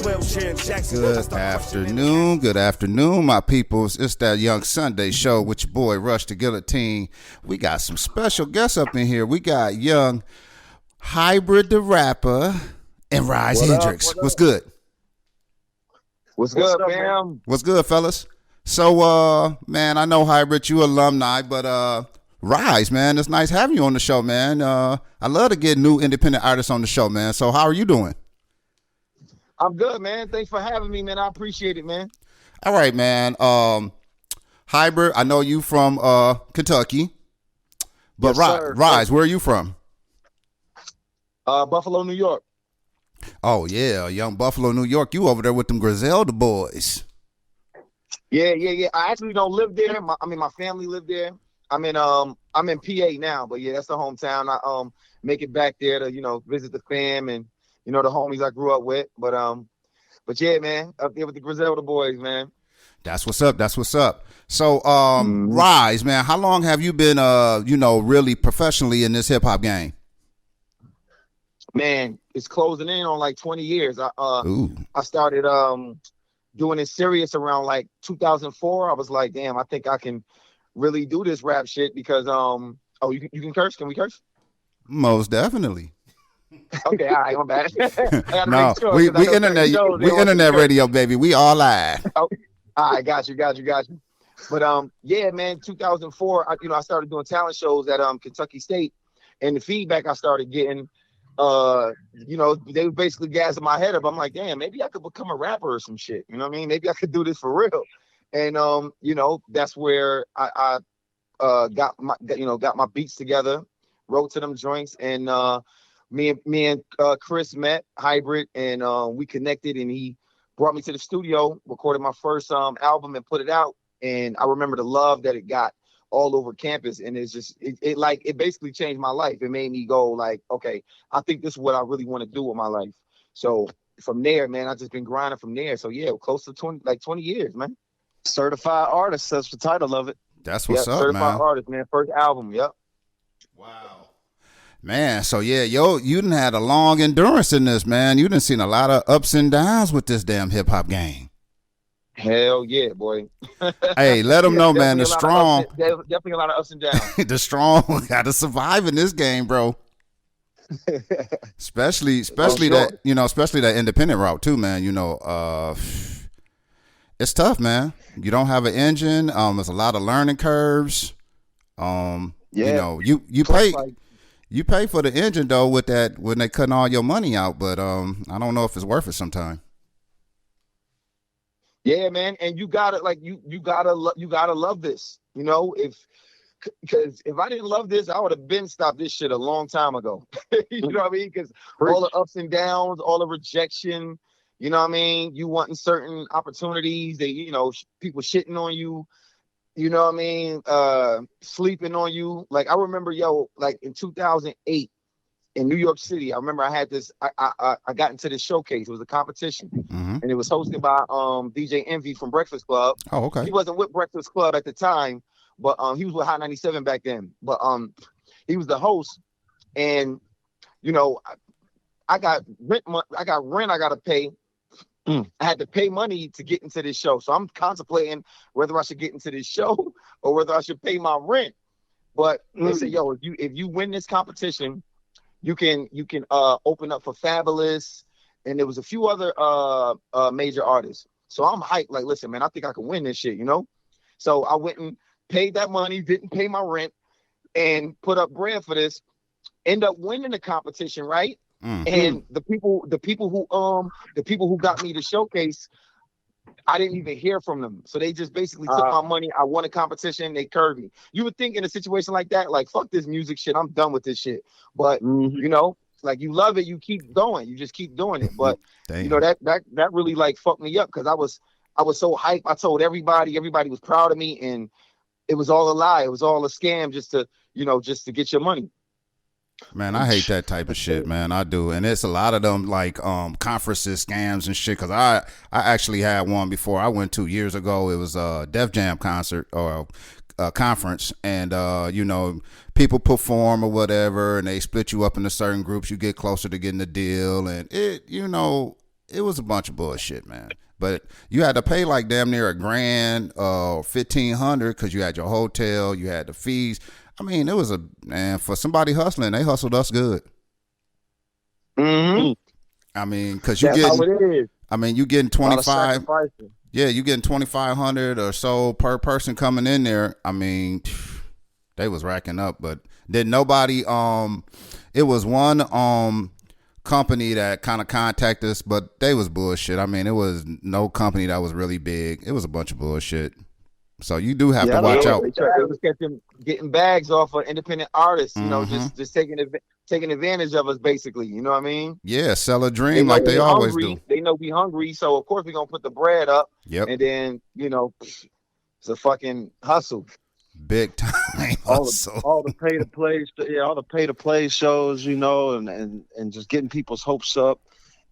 Good afternoon, my peoples. It's that Young Sunday show with your boy Rush the Guillotine. We got some special guests up in here. We got young Hybrid the Rapper and Ryze Hendricks. What's good? What's good, fam? What's good, fellas? So, man, I know Hybrid, you alumni, but Ryze, man, it's nice having you on the show, man. I love to get new independent artists on the show, man. So how are you doing? I'm good, man. Thanks for having me, man. I appreciate it, man. All right, man. Hybrid, I know you from Kentucky, but yes, Ryze, where are you from? Buffalo, New York. Oh yeah, young Buffalo, New York. You over there with them Griselda boys? Yeah. I actually don't live there. My family lived there. I'm in PA now, but yeah, that's the hometown. I make it back there to visit the fam and the homies I grew up with. But yeah, man, up there with the Griselda boys, man. That's what's up. So, Ryze, man, how long have you been really professionally in this hip hop game? Man, it's closing in on like 20 years. I started doing it serious around like 2004. I was like, damn, I think I can really do this rap shit because you can curse? Can we curse? Most definitely. Okay, all right, my bad. No, sure, we internet radio, baby. We all live. Oh, all right, got you. But yeah, man, 2004, I started doing talent shows at Kentucky State, and the feedback I started getting, they were basically gassing my head up. I'm like, damn, maybe I could become a rapper or some shit. You know what I mean? Maybe I could do this for real. And that's where I got my beats together, wrote to them joints, and me and Chris met Hybrid, and we connected, and he brought me to the studio, recorded my first album, and put it out. And I remember the love that it got all over campus, and it's just it basically changed my life. It made me go like, okay, I think this is what I really want to do with my life. So from there, man, I just been grinding from there. So yeah, close to 20 years, man. Certified artist, that's the title of it. That's what's up, certified man. Artist, man. First album, yep. Wow. Man, so yeah, you done had a long endurance in this, man. You done seen a lot of ups and downs with this damn hip hop game. Hell yeah, boy. Hey, let them know, man. The strong, definitely a lot of ups and downs. The strong got to survive in this game, bro. especially that especially that independent route too, man. It's tough, man. You don't have an engine. There's a lot of learning curves. You pay for the engine though with that when they cutting all your money out, but I don't know if it's worth it sometimes. Yeah, man, and you gotta love this. Because if I didn't love this, I would have been stopped this shit a long time ago. You know what I mean? Because all the ups and downs, all the rejection. You know what I mean? You wanting certain opportunities, people shitting on you. You know what I mean? Sleeping on you. Like I remember, like in 2008 in New York City, I remember I had this. I got into this showcase. It was a competition, and it was hosted by DJ Envy from Breakfast Club. Oh, okay. He wasn't with Breakfast Club at the time, but he was with Hot 97 back then. But he was the host, and I got rent. I got to pay. I had to pay money to get into this show, so I'm contemplating whether I should get into this show or whether I should pay my rent. But they said, if you win this competition, you can open up for Fabulous, and there was a few other major artists. So I'm hyped. Like, listen, man, I think I can win this shit. So I went and paid that money, didn't pay my rent, and put up bread for this. End up winning the competition, right? And the people who got me the showcase, I didn't even hear from them. So they just basically took my money. I won a competition. They curved me. You would think in a situation like that, like, fuck this music shit. I'm done with this shit. But, like, you love it. You keep going. You just keep doing it. But, that really, like, fucked me up because I was so hyped. I told everybody was proud of me. And it was all a lie. It was all a scam just to get your money. Man, I hate that type of shit, man. I do. And it's a lot of them like conferences, scams and shit. Cause I actually had one before I went 2 years ago. It was a Def Jam concert or a conference, and people perform or whatever, and they split you up into certain groups. You get closer to getting the deal, and it was a bunch of bullshit, man. But you had to pay like damn near $1,000, $1,500 because you had your hotel, you had the fees. I mean, it was for somebody hustling, they hustled us good. Mm-hmm. I mean, because That's how it is. I mean, you getting 25. Yeah, you getting 2,500 or so per person coming in there. I mean, they was racking up, but did nobody? It was one company that kind of contacted us, but they was bullshit. I mean, it was no company that was really big. It was a bunch of bullshit. So you do have to watch out. They was getting bags off of independent artists, you know, just taking advantage of us, basically. You know what I mean? Yeah, sell a dream like they always do. They know we hungry, so of course we're gonna put the bread up. Yep. And then, you know, it's a fucking hustle. Big time hustle. All the pay to play shows, you know, and just getting people's hopes up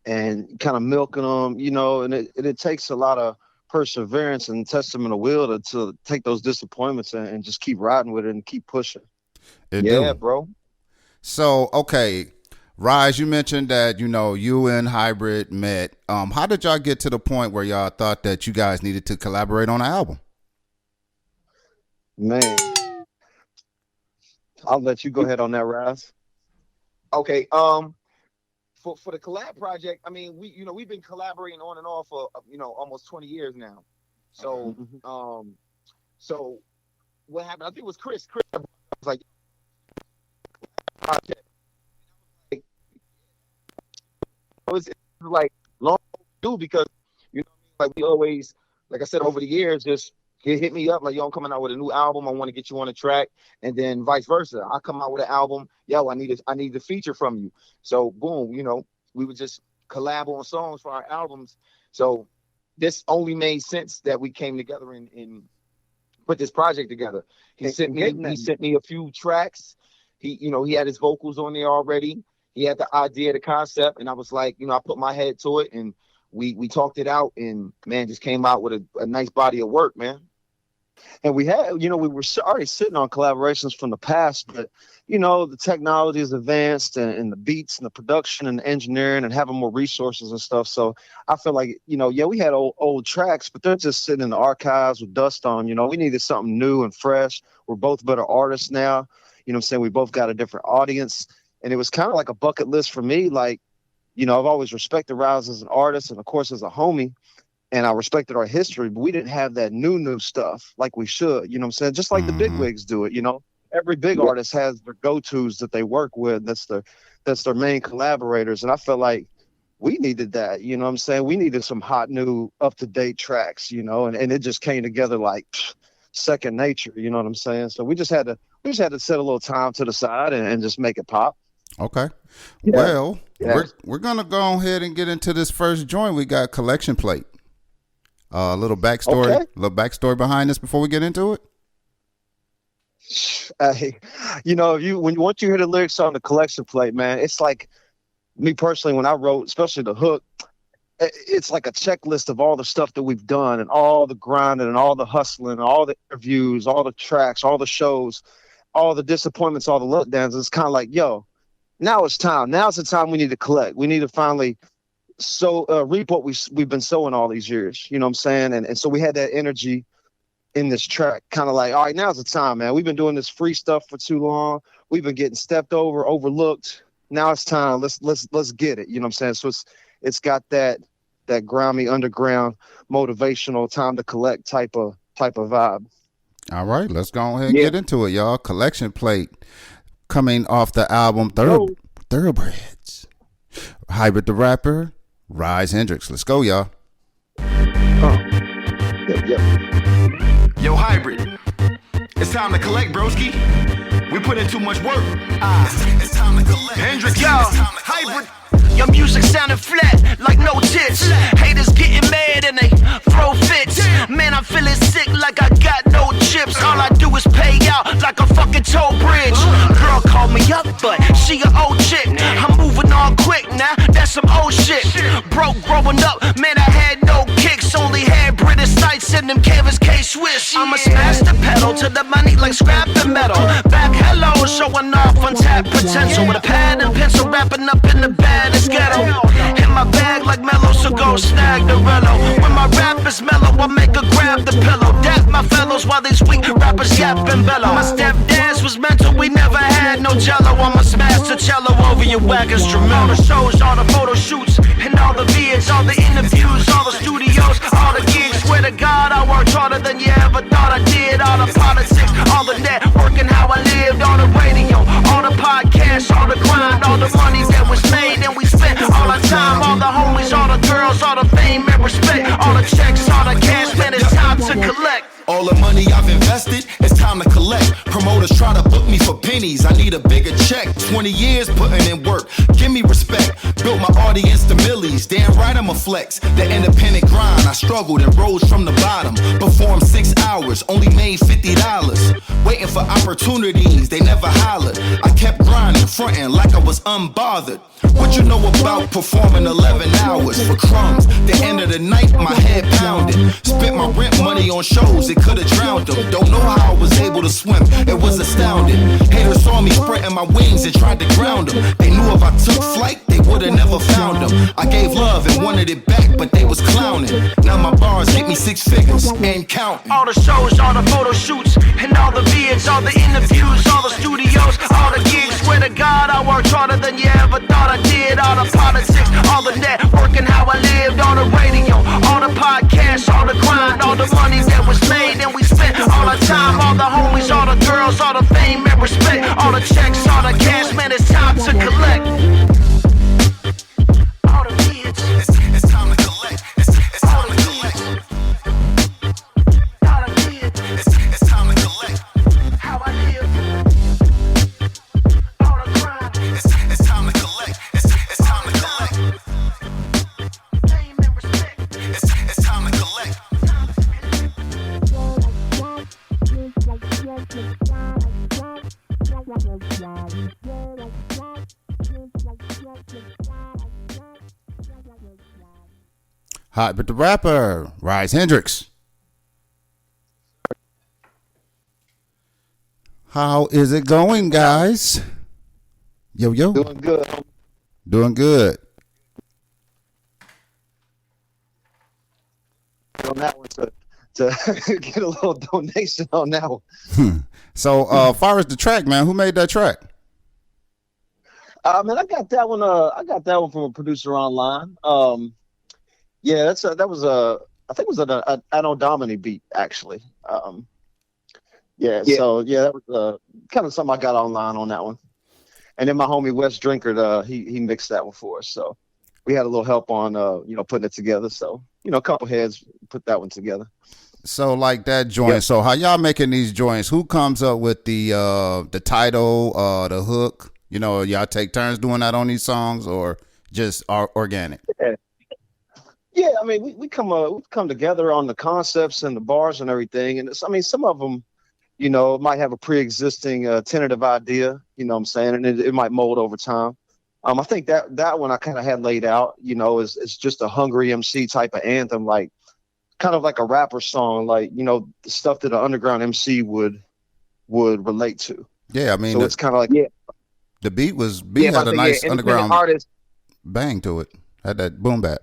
and kind of milking them, you know, and it takes a lot of perseverance and testament of will to take those disappointments and just keep riding with it and keep pushing. Bro. So, okay, Ryze, you mentioned that, you know, you and Hybrid met. How did y'all get to the point where y'all thought that you guys needed to collaborate on an album? Man, I'll let you go ahead on that, Ryze. Okay, for the collab project, I mean, we've been collaborating on and off for almost 20 years now. So so what happened? I think it was Chris was like project. It was like long due because like we always, like I said, over the years, just hit me up like, yo, I'm coming out with a new album, I want to get you on a track, and then vice versa. I come out with an album, yo, I need a feature from you. So boom, we would just collab on songs for our albums. So this only made sense that we came together and put this project together. He sent me a few tracks. He had his vocals on there already. He had the idea, the concept, and I was like, I put my head to it, and we talked it out, and man, just came out with a nice body of work, man. And we had, we were already sitting on collaborations from the past, but, the technology is advanced and the beats and the production and the engineering and having more resources and stuff. So I feel like, we had old tracks, but they're just sitting in the archives with dust on. We needed something new and fresh. We're both better artists now. You know what I'm saying? We both got a different audience. And it was kind of like a bucket list for me. Like, I've always respected Ryze as an artist and, of course, as a homie. And I respected our history, but we didn't have that new stuff like we should. You know what I'm saying? Just like the big wigs do it. Every big artist has their go-tos that they work with. That's their main collaborators. And I felt like we needed that. You know what I'm saying? We needed some hot, new, up-to-date tracks. And it just came together like second nature. You know what I'm saying? So we just had to set a little time to the side and just make it pop. Okay. Yeah. Well, we're gonna go ahead and get into this first joint. We got Collection Plate. A little backstory behind this before we get into it. Once you hear the lyrics on the Collection Plate, man, it's like me personally when I wrote, especially the hook, it's like a checklist of all the stuff that we've done and all the grinding and all the hustling, all the interviews, all the tracks, all the shows, all the disappointments, all the letdowns. It's kind of like, yo, now it's time. Now's the time we need to collect. We need to finally reap what we've been sowing all these years. You know what I'm saying? And so we had that energy in this track, kind of like, all right, now's the time, man. We've been doing this free stuff for too long. We've been getting stepped over, overlooked. Now it's time. Let's get it. You know what I'm saying? So it's got that grimy underground motivational time to collect type of vibe. All right, let's go ahead and get into it, y'all. Collection Plate coming off the album Thoroughbreds. Hybrid the Rapper, Ryze Hendricks. Let's go, y'all. Yo, Hybrid. It's time to collect, broski. We put in too much work. It's time to collect. Hendricks, yo, Hybrid. Your music sounding flat, like no tits. Haters getting mad and they throw fits. Man, I'm feeling sick like I got no chips. All I do is pay out like a fucking toll bridge. Girl called me up, but she an old chick. I'm moving on quick now, that's some old shit. Broke growing up, man, I had no kicks. Only had British sights in them canvas K-Swiss. I'ma smash the pedal to the money like scrap the metal. Back hello, showing off untapped potential. With a pad and pencil, wrapping up in the baddest ghetto. In my bag like mellow, so go snag the rello. When my rap is mellow, I make her grab the pillow. Dap my fellows while these weak rappers yap and bellow. My step dance was mental, we never had no jello. I'ma smash the cello over your whack instrument. All the shows, all the photo shoots, and all the vids, all the interviews, all the studios, all the gigs. Swear to God, I worked harder than you ever thought I did. All the politics, all the networking, how I lived, all the radio, all the podcasts, all the grind, all the money that was made and we spent all our time, all the homies, all the girls, all the fame and respect, all the checks, all the cash, man, it's time to collect. All the money I've invested, it's time to collect. Promoters try to book me for pennies, I need a bigger check. 20 years putting in work, give me respect. Built my audience to millies, damn right I'm a flex. The independent grind, I struggled and rose from the bottom. Performed 6 hours, only made $50. Waiting for opportunities, they never hollered. I kept grinding, fronting like I was unbothered. What you know about performing 11 hours for crumbs? The end of the night, my head pounded. Spent my rent money on shows, it could've drowned them. Don't know how I was able to swim, it was astounding. Haters saw me spreading my wings and tried to ground them. They knew if I took flight, they would've never found them. I gave love and wanted it back, but they was clowning. Now my bars get me 6 figures and counting. All the shows, all the photo shoots, and all the vids, all the interviews, all the studios, all the gigs. Swear to God, I worked harder than you ever thought I did. All the politics, all the networking, how I lived, all the radio, all the podcasts, all the grind, all the money that was made and we spent all our time, all the homies, all the girls, all the fame and respect, all the checks, all the cash, man, it's time to collect. All the kids, It's time to collect. It's time to collect. all the kids, It's time to collect. how I live, all the grind, It's time to collect. It's time to collect. fame and respect. It's time to collect. Hybrid the rapper, Ryze Hendricks. How is it going, guys? Yo, yo. Doing good. Doing good. On that one to get a little donation on that one. So, far as the track, man, who made that track? Man, I got that one. I got that one from a producer online. Yeah, that was I think it was an Anno Domini beat actually. Yeah. So yeah, that was kind of something I got online on that one. And then my homie Wes Drinkard, he mixed that one for us. So we had a little help on putting it together. So a couple heads put that one together. So, like that joint. Yep. So, how y'all making these joints? Who comes up with the title, the hook? Y'all take turns doing that on these songs, or just organic? Yeah, I mean, we come together on the concepts and the bars and everything. And some of them, might have a pre-existing tentative idea, you know what I'm saying? And it might mold over time. I think that one I kind of had laid out, is just a hungry MC type of anthem, like kind of like a rapper song, like, the stuff that an underground MC would relate to. Yeah, I mean, so it's kind of like, the beat had a nice underground artist. bang to it. Had that boom bap.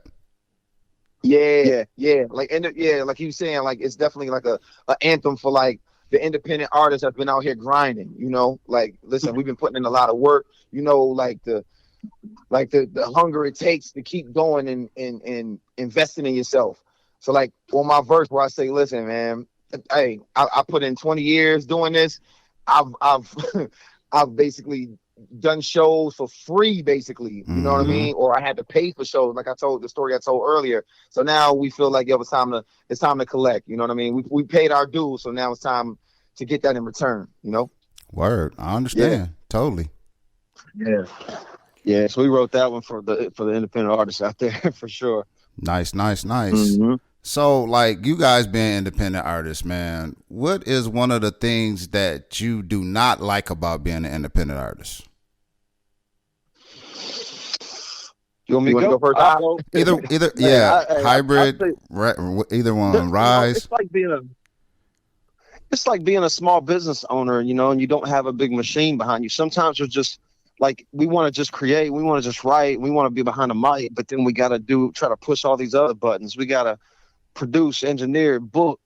Yeah. Like like you saying, like it's definitely like a anthem for like the independent artists that's been out here grinding. Like listen, we've been putting in a lot of work. Like the hunger it takes to keep going and investing in yourself. So like on my verse where I say, listen, man, hey, I put in 20 years doing this. I've basically done shows for free, basically. You know what I mean? Or I had to pay for shows, like I told the story I told earlier. So now we feel like it's time to collect. You know what I mean? We paid our dues, so now it's time to get that in return. Word, I understand totally. Yeah. So we wrote that one for the independent artists out there for sure. Nice. Mm-hmm. So, like, you guys being independent artists, man, what is one of the things that you do not like about being an independent artist? You want me to go first? Either, yeah, hybrid, either one, Ryze. It's like being a small business owner, and you don't have a big machine behind you. Sometimes there's just like we want to just create, we want to just write, we want to be behind the mic, but then we got to try to push all these other buttons. We got to produce, engineer, book,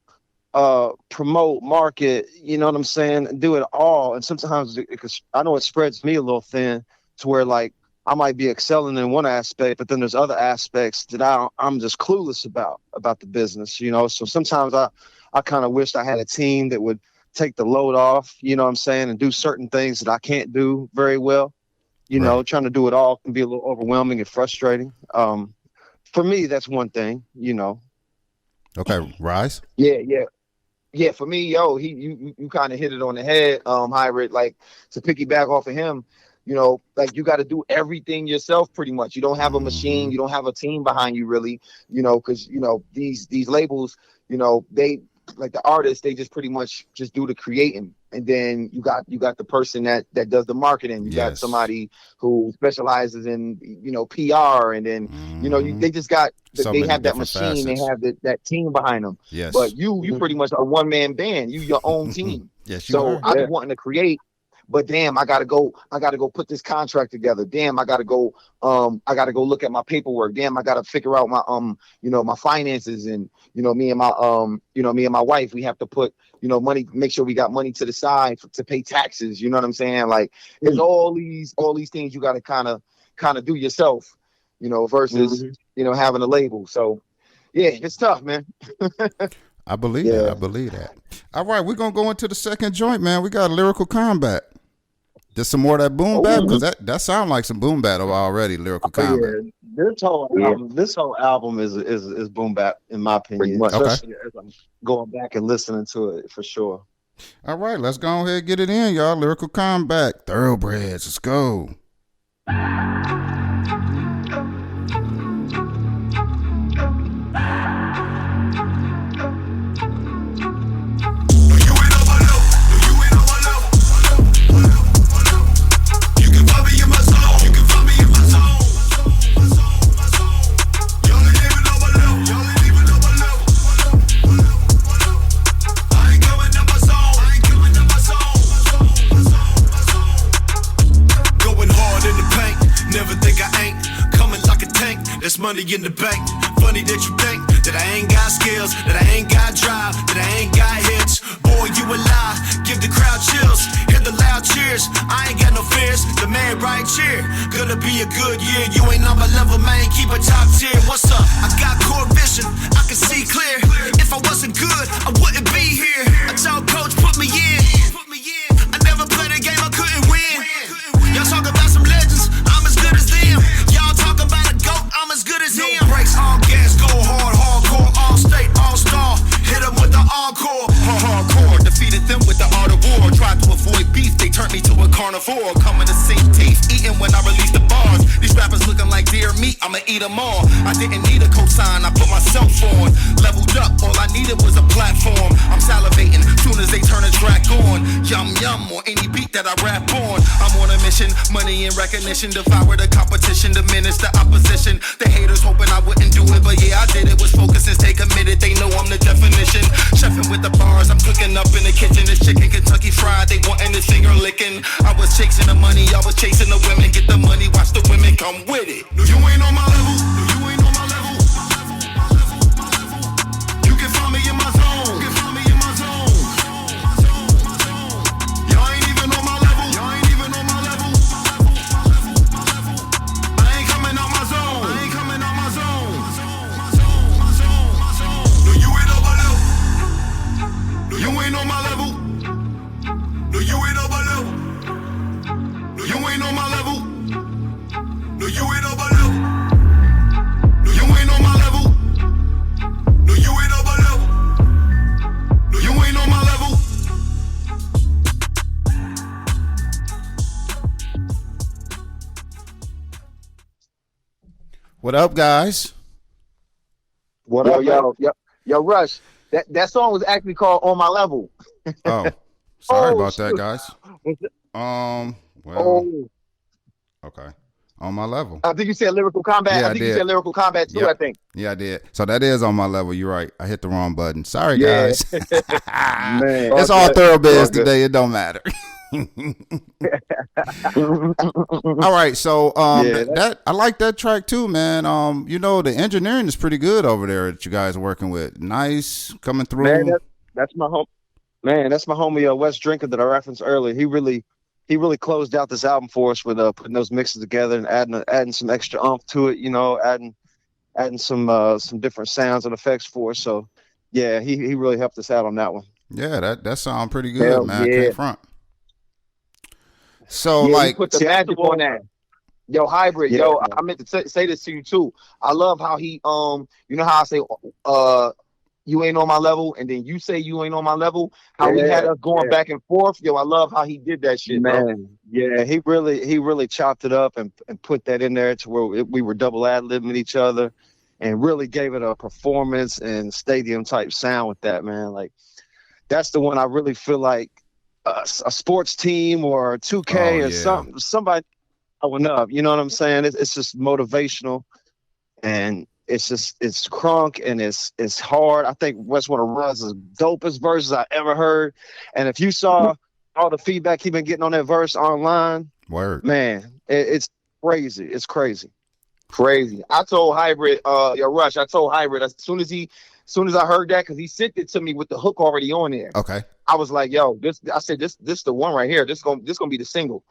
promote, market, you know what I'm saying? Do it all. And sometimes I know it spreads me a little thin to where like I might be excelling in one aspect, but then there's other aspects that I'm just clueless about the business, you know? So sometimes I kind of wished I had a team that would take the load off, you know what I'm saying? And do certain things that I can't do very well. You know, trying to do it all can be a little overwhelming and frustrating. For me, that's one thing, you know. Okay, Ryze? Yeah, for me, you kind of hit it on the head, Hybrid. Like, to piggyback off of him, you know, like you got to do everything yourself pretty much. You don't have a machine, you don't have a team behind you really, you know, because, you know, these labels, you know, they, like the artists, they just pretty much just do the creating. And then you got the person that does the marketing. You got somebody who specializes in, you know, PR. And then, you know, they just got, they have that machine, facets. They have that team behind them. Yes. But you pretty much a one-man band. You your own team. Yes, you so are. I've been wanting to create, but damn, I gotta go put this contract together. Damn, I gotta go look at my paperwork. Damn, I gotta figure out my you know, my finances. And you know, me and my wife, we have to put, you know, money, make sure we got money to the side to pay taxes. You know what I'm saying? Like, there's all these things you gotta kind of do yourself, you know, versus you know, having a label. So yeah, it's tough, man. I believe that. I believe that. All right, we're gonna go into the second joint, man. We got Lyrical Combat. Just some more of that boom bap, because that sound like some boom bap already. Lyrical Combat. Yeah. This whole album is boom bap in my opinion. Especially as I'm going back and listening to it for sure. All right, let's go ahead and get it in, y'all. Lyrical Combat, Thoroughbreds. Let's go. Money in the bank. Funny that you think that I ain't got skills, that I ain't got drive, that I ain't got hits. Boy, you a lie. Give the crowd chills. Hear the loud cheers. I ain't got no fears. The man right here. Gonna be a good year. You ain't on my level, man. Keep a top tier. What's up? I got core vision. I can see clear. If I wasn't good, I wouldn't be here. I told coach, put me in. I never played a game I couldn't win. Y'all talk about some legends. I'm as good as them. Y'all talk about a GOAT. I'm as good as him. No breaks, all gas, go hard, hardcore, all state, all star. Hit them with the encore. Hardcore, defeated them with the art of war. Tried to avoid beef, they turned me to a carnivore. Coming to sink teeth, eating when I release the bars. These rappers looking like deer meat, I'ma eat them all. I didn't need a cosign, I put myself on. Leveled up, all I needed was a platform. I'm salivating, soon as they turn the track on. Yum yum, or any beat that I rap on. I'm on a mission, money and recognition. Devour the competition, diminish the opposition. The haters hoping I wouldn't do it, but yeah, I did it. Was focused and stay committed, they know I'm the definition. Chefing with the bars, I'm cooking up in the kitchen. This chicken Kentucky fried, they wanting this finger licking. I was chasing the money, I was chasing the women. Get the money, watch the women come with it. No, you ain't on my level. No, you ain't on my level. You can find me in my zone. You can find me in my zone. Y'all ain't even on my level. Y'all ain't even on my level. I ain't coming out my zone. I ain't coming out my zone. No, you ain't on my level. No, you ain't on my level. No, you ain't on my level. No, you ain't on my level. No, you ain't on my level. No, you ain't on my level. No, you ain't on my level. No, you ain't on my level. What up, guys? What up, Yo, Rush. That song was actually called On My Level. Oh, sorry about that, guys. Okay. On my level. I think you said Lyrical Combat. Yeah, I think you said Lyrical Combat too, I think. Yeah, I did. So that is on my level. You're right. I hit the wrong button. Sorry, guys. Man, it's all Thoroughbreds today. It don't matter. All right, so Yeah, that I like that track too, man. You know, the engineering is pretty good over there that you guys are working with. Nice coming through. man, that's my home. Man, that's my homie Wes Drinker that I referenced earlier. He really closed out this album for us with putting those mixes together and adding some extra oomph to it. You know, adding some different sounds and effects for us. So yeah, he really helped us out on that one. Yeah, that sounds pretty good, Hell man. yeah. Can't front. So Yeah, like, he put the magic on that. Yo, Hybrid, Yeah, yo, man. I meant to say this to you too. I love how he, you know how I say, you ain't on my level, and then you say you ain't on my level. How we had us going back and forth. Yo, I love how he did that shit, bro. Man, yeah, he really chopped it up and put that in there to where we were double ad-libbing each other, and really gave it a performance and stadium type sound with that, man. Like, that's the one I really feel like a sports team or 2K or somebody going up. You know what I'm saying? It's just motivational, and it's crunk and it's hard. I think Wes one of Ryze's dopest verses I ever heard. And if you saw all the feedback he been getting on that verse online, word, man, it's crazy. It's crazy. Crazy. I told Hybrid, Rush, I told Hybrid as soon as I heard that, because he sent it to me with the hook already on there. okay. I was like, yo, this the one right here. This gonna be the single.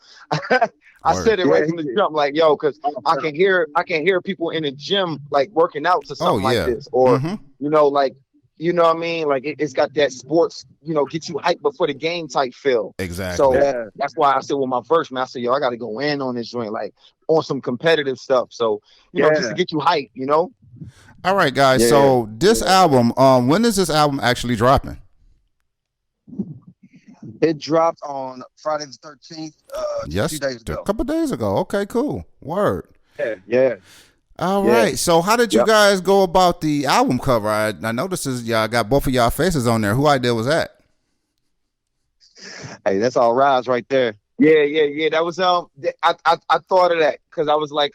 I Word. said it right from the jump, like, yo, because I can hear people in the gym like working out to something like this, or you know, like, you know what I mean? Like it's got that sports, you know, get you hyped before the game type feel. Exactly. So that's why I said with my verse, man, I said, yo, I got to go in on this joint, like on some competitive stuff. So you know, just to get you hyped, you know. All right, guys. Yeah. So this album, when is this album actually dropping? It dropped on Friday the 13th, Yes, 2 days ago. a couple days ago. Okay, cool. Word. Yeah. All Yeah. right. So how did you guys go about the album cover? I noticed y'all got both of y'all faces on there. Who idea was that? Hey, that's all Ryze right there. Yeah. That was I thought of that because I was like,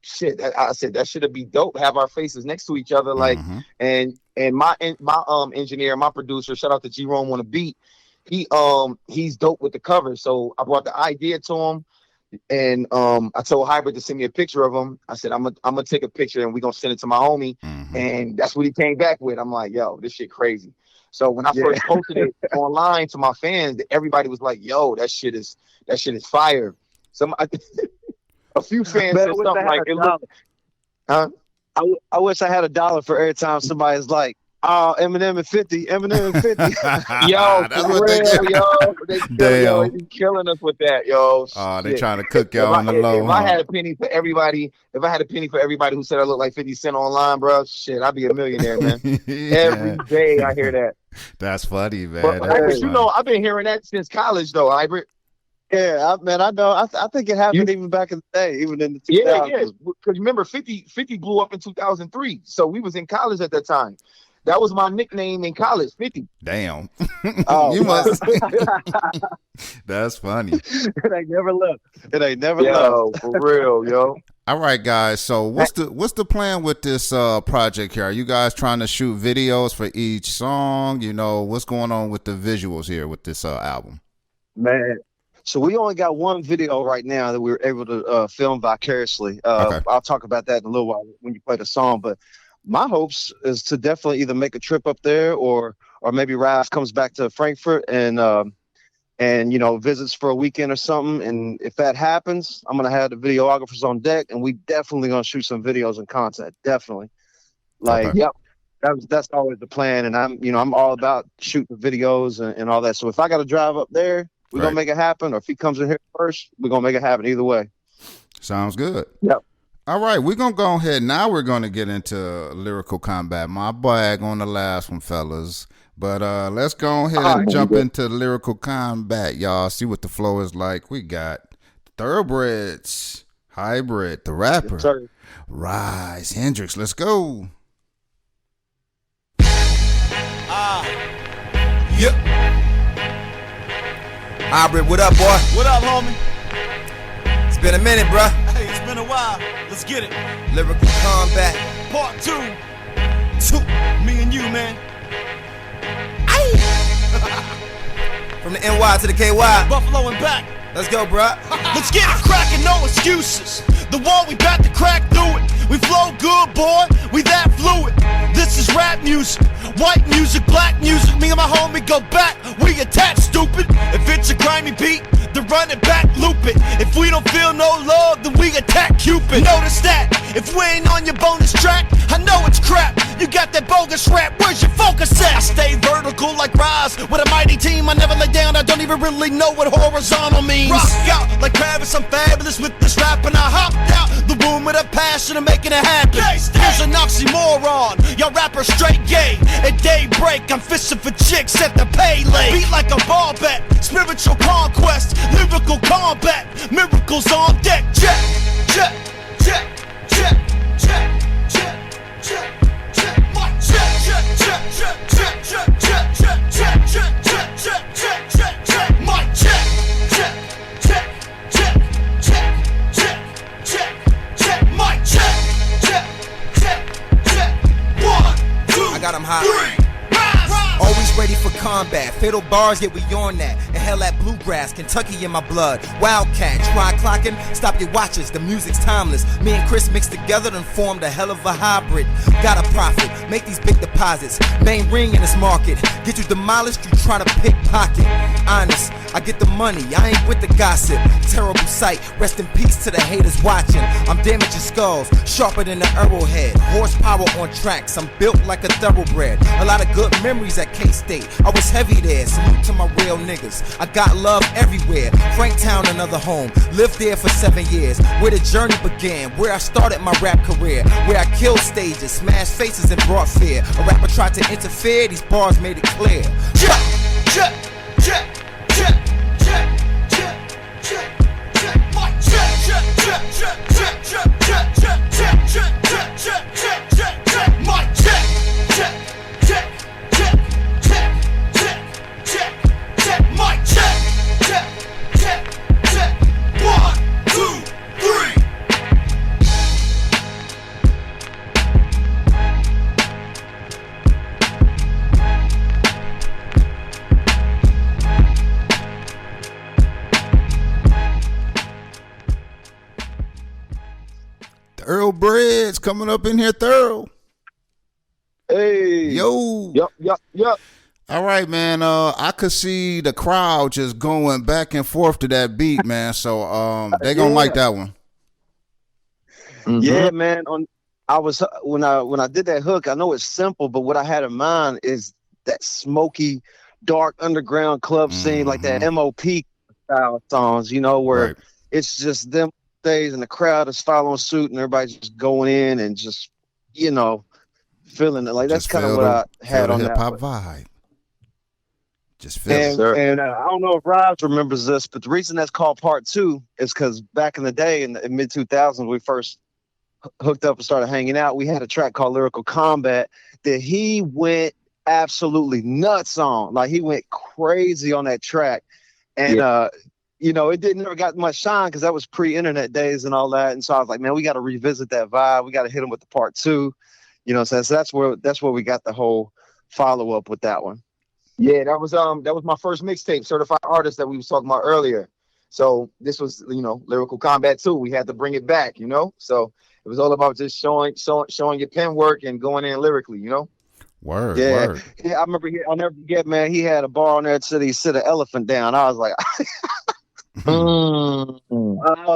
shit. I said that should be dope. Have our faces next to each other, like, and my engineer, my producer, shout out to G Rome on the beat. He's dope with the cover. So I brought the idea to him, and I told Hybrid to send me a picture of him. I said I'm gonna take a picture and we're gonna send it to my homie, and that's what he came back with. I'm like, yo, this shit crazy. So when I first posted it online to my fans, everybody was like, yo, that shit is fire. A few fans said something like, it looked, huh? I wish I had $1 for every time somebody's like, oh, Eminem and 50, Eminem and 50. Yo, That's for what they real, do. yo. They killing us with that, yo. They Shit. trying to cook y'all on the low. If I had a penny for everybody who said I look like 50 Cent online, bro, shit, I'd be a millionaire, man. Every day I hear that. That's funny, man. But That's Hybrid, funny. you know, I've been hearing that since college, though, Hybrid. Yeah, man, I know. I think it happened even back in the day, even in the 2000s. Yeah. Because remember, 50 blew up in 2003, so we was in college at that time. That was my nickname in college, 50. Damn. Oh, You must. That's funny. It ain't never left. Yo, for real, yo. All right, guys. So what's the plan with this project here? Are you guys trying to shoot videos for each song? You know, what's going on with the visuals here with this album? Man. So we only got one video right now that we were able to film vicariously. Okay. I'll talk about that in a little while when you play the song. But my hopes is to definitely either make a trip up there or maybe Ryze comes back to Frankfurt and you know, visits for a weekend or something. And if that happens, I'm gonna have the videographers on deck, and we definitely gonna shoot some videos and content. Definitely. Like, Okay. yep. That's always the plan. And I'm all about shooting videos and all that. So if I got to drive up there, we're going to make it happen. Or if he comes in here first, we're going to make it happen either way. Sounds good. Yep. All right, we're going to go ahead. Now we're going to get into lyrical combat. My bag on the last one, fellas. But let's go ahead and jump into lyrical combat, y'all. See what the flow is like. We got Thorobreds, Hybrid, the rapper, Yes, sir. Ryze Hendricks. Let's go. Yep. Hybrid, what up, boy? What up, homie? It's been a minute, bruh. Hey, it's been a while. Let's get it. Lyrical combat. Part 2. Me and you, man. From the NY to the KY. Buffalo and back. Let's go, bruh. Let's get it crackin', no excuses. The wall, we bout to crack through it. We flow good, boy, we that fluid. This is rap music, white music, black music. Me and my homie go back, we attack, stupid. If it's a grimy beat, then run it back, loop it. If we don't feel no love, then we attack Cupid. Notice that, if we ain't on your bonus track, I know it's crap. You got that bogus rap, where's your focus at? I stay vertical like Ryze, with a mighty team. I never lay down, I don't even really know what horizontal means. Rock out like Travis, I'm fabulous with this rap, and I hopped out the womb with a passion of making it happen. Here's an oxymoron, y'all rappers straight gay. At daybreak, I'm fishing for chicks at the pay late. Beat like a ball bat, spiritual conquest, lyrical combat, miracles on deck. Check, check, check, check, check, check, check, check, mic check, check, check, check, check, check, check, check, check, check, check, check, check, check, check, mic check, check, check, check, check, check, check, check, mic check, check, check, check, 1, 2, I got 'em hot. 3. Always ready for combat, fatal bars, yeah we on that. And hell at bluegrass, Kentucky in my blood. Wildcat, try clocking, stop your watches, the music's timeless. Me and Chris mixed together and formed a hell of a hybrid. Got a profit, make these big deposits. Main ring in this market, get you demolished, you try to pickpocket. Honest, I get the money, I ain't with the gossip. Terrible sight, rest in peace to the haters watching. I'm damaging skulls, sharper than the arrowhead. Horsepower on tracks, I'm built like a thoroughbred. A lot of good memories at K-State, I was heavy there, salute to my real niggas. I got love everywhere, Franktown another home. Lived there for 7 years, where the journey began. Where I started my rap career, where I killed stages, smashed faces and brought fear. A rapper tried to interfere, these bars made it clear. Check, check, check, check, check, check, check, check, mic check, check, check, check, check, check, check, check, check, check, check, check, check, check, check, mic check, check, check, check, check, check, check, check, mic check, check, check, check, 1, 2, 3. Thoroughbreds coming up in here thorough. Hey. Yo. Yep. All right, man. I could see the crowd just going back and forth to that beat, man. So they gonna like that one. Mm-hmm. Yeah, man. I was when I did that hook, I know it's simple, but what I had in mind is that smoky, dark underground club scene, like that MOP style songs, you know, where it's just them days and the crowd is following suit and everybody's just going in and just, you know, feeling it. Like that's kind of what I had on that hip hop vibe. Just feel it. And I don't know if Ryze remembers this, but the reason that's called Part 2 is because back in the day, in the mid 2000s, we first hooked up and started hanging out. We had a track called Lyrical Combat that he went absolutely nuts on. Like he went crazy on that track, and you know, it never got much shine because that was pre-internet days and all that. And so I was like, man, we got to revisit that vibe. We got to hit him with the Part 2. You know, so that's where we got the whole follow up with that one. Yeah, that was my first mixtape, Certified Artist, that we was talking about earlier. So this was, you know, Lyrical Combat 2. We had to bring it back, you know. So it was all about just showing your pen work and going in lyrically, you know. Word. Yeah, I remember. I'll never forget, man. He had a bar on there that said he sit an elephant down. I was like, I was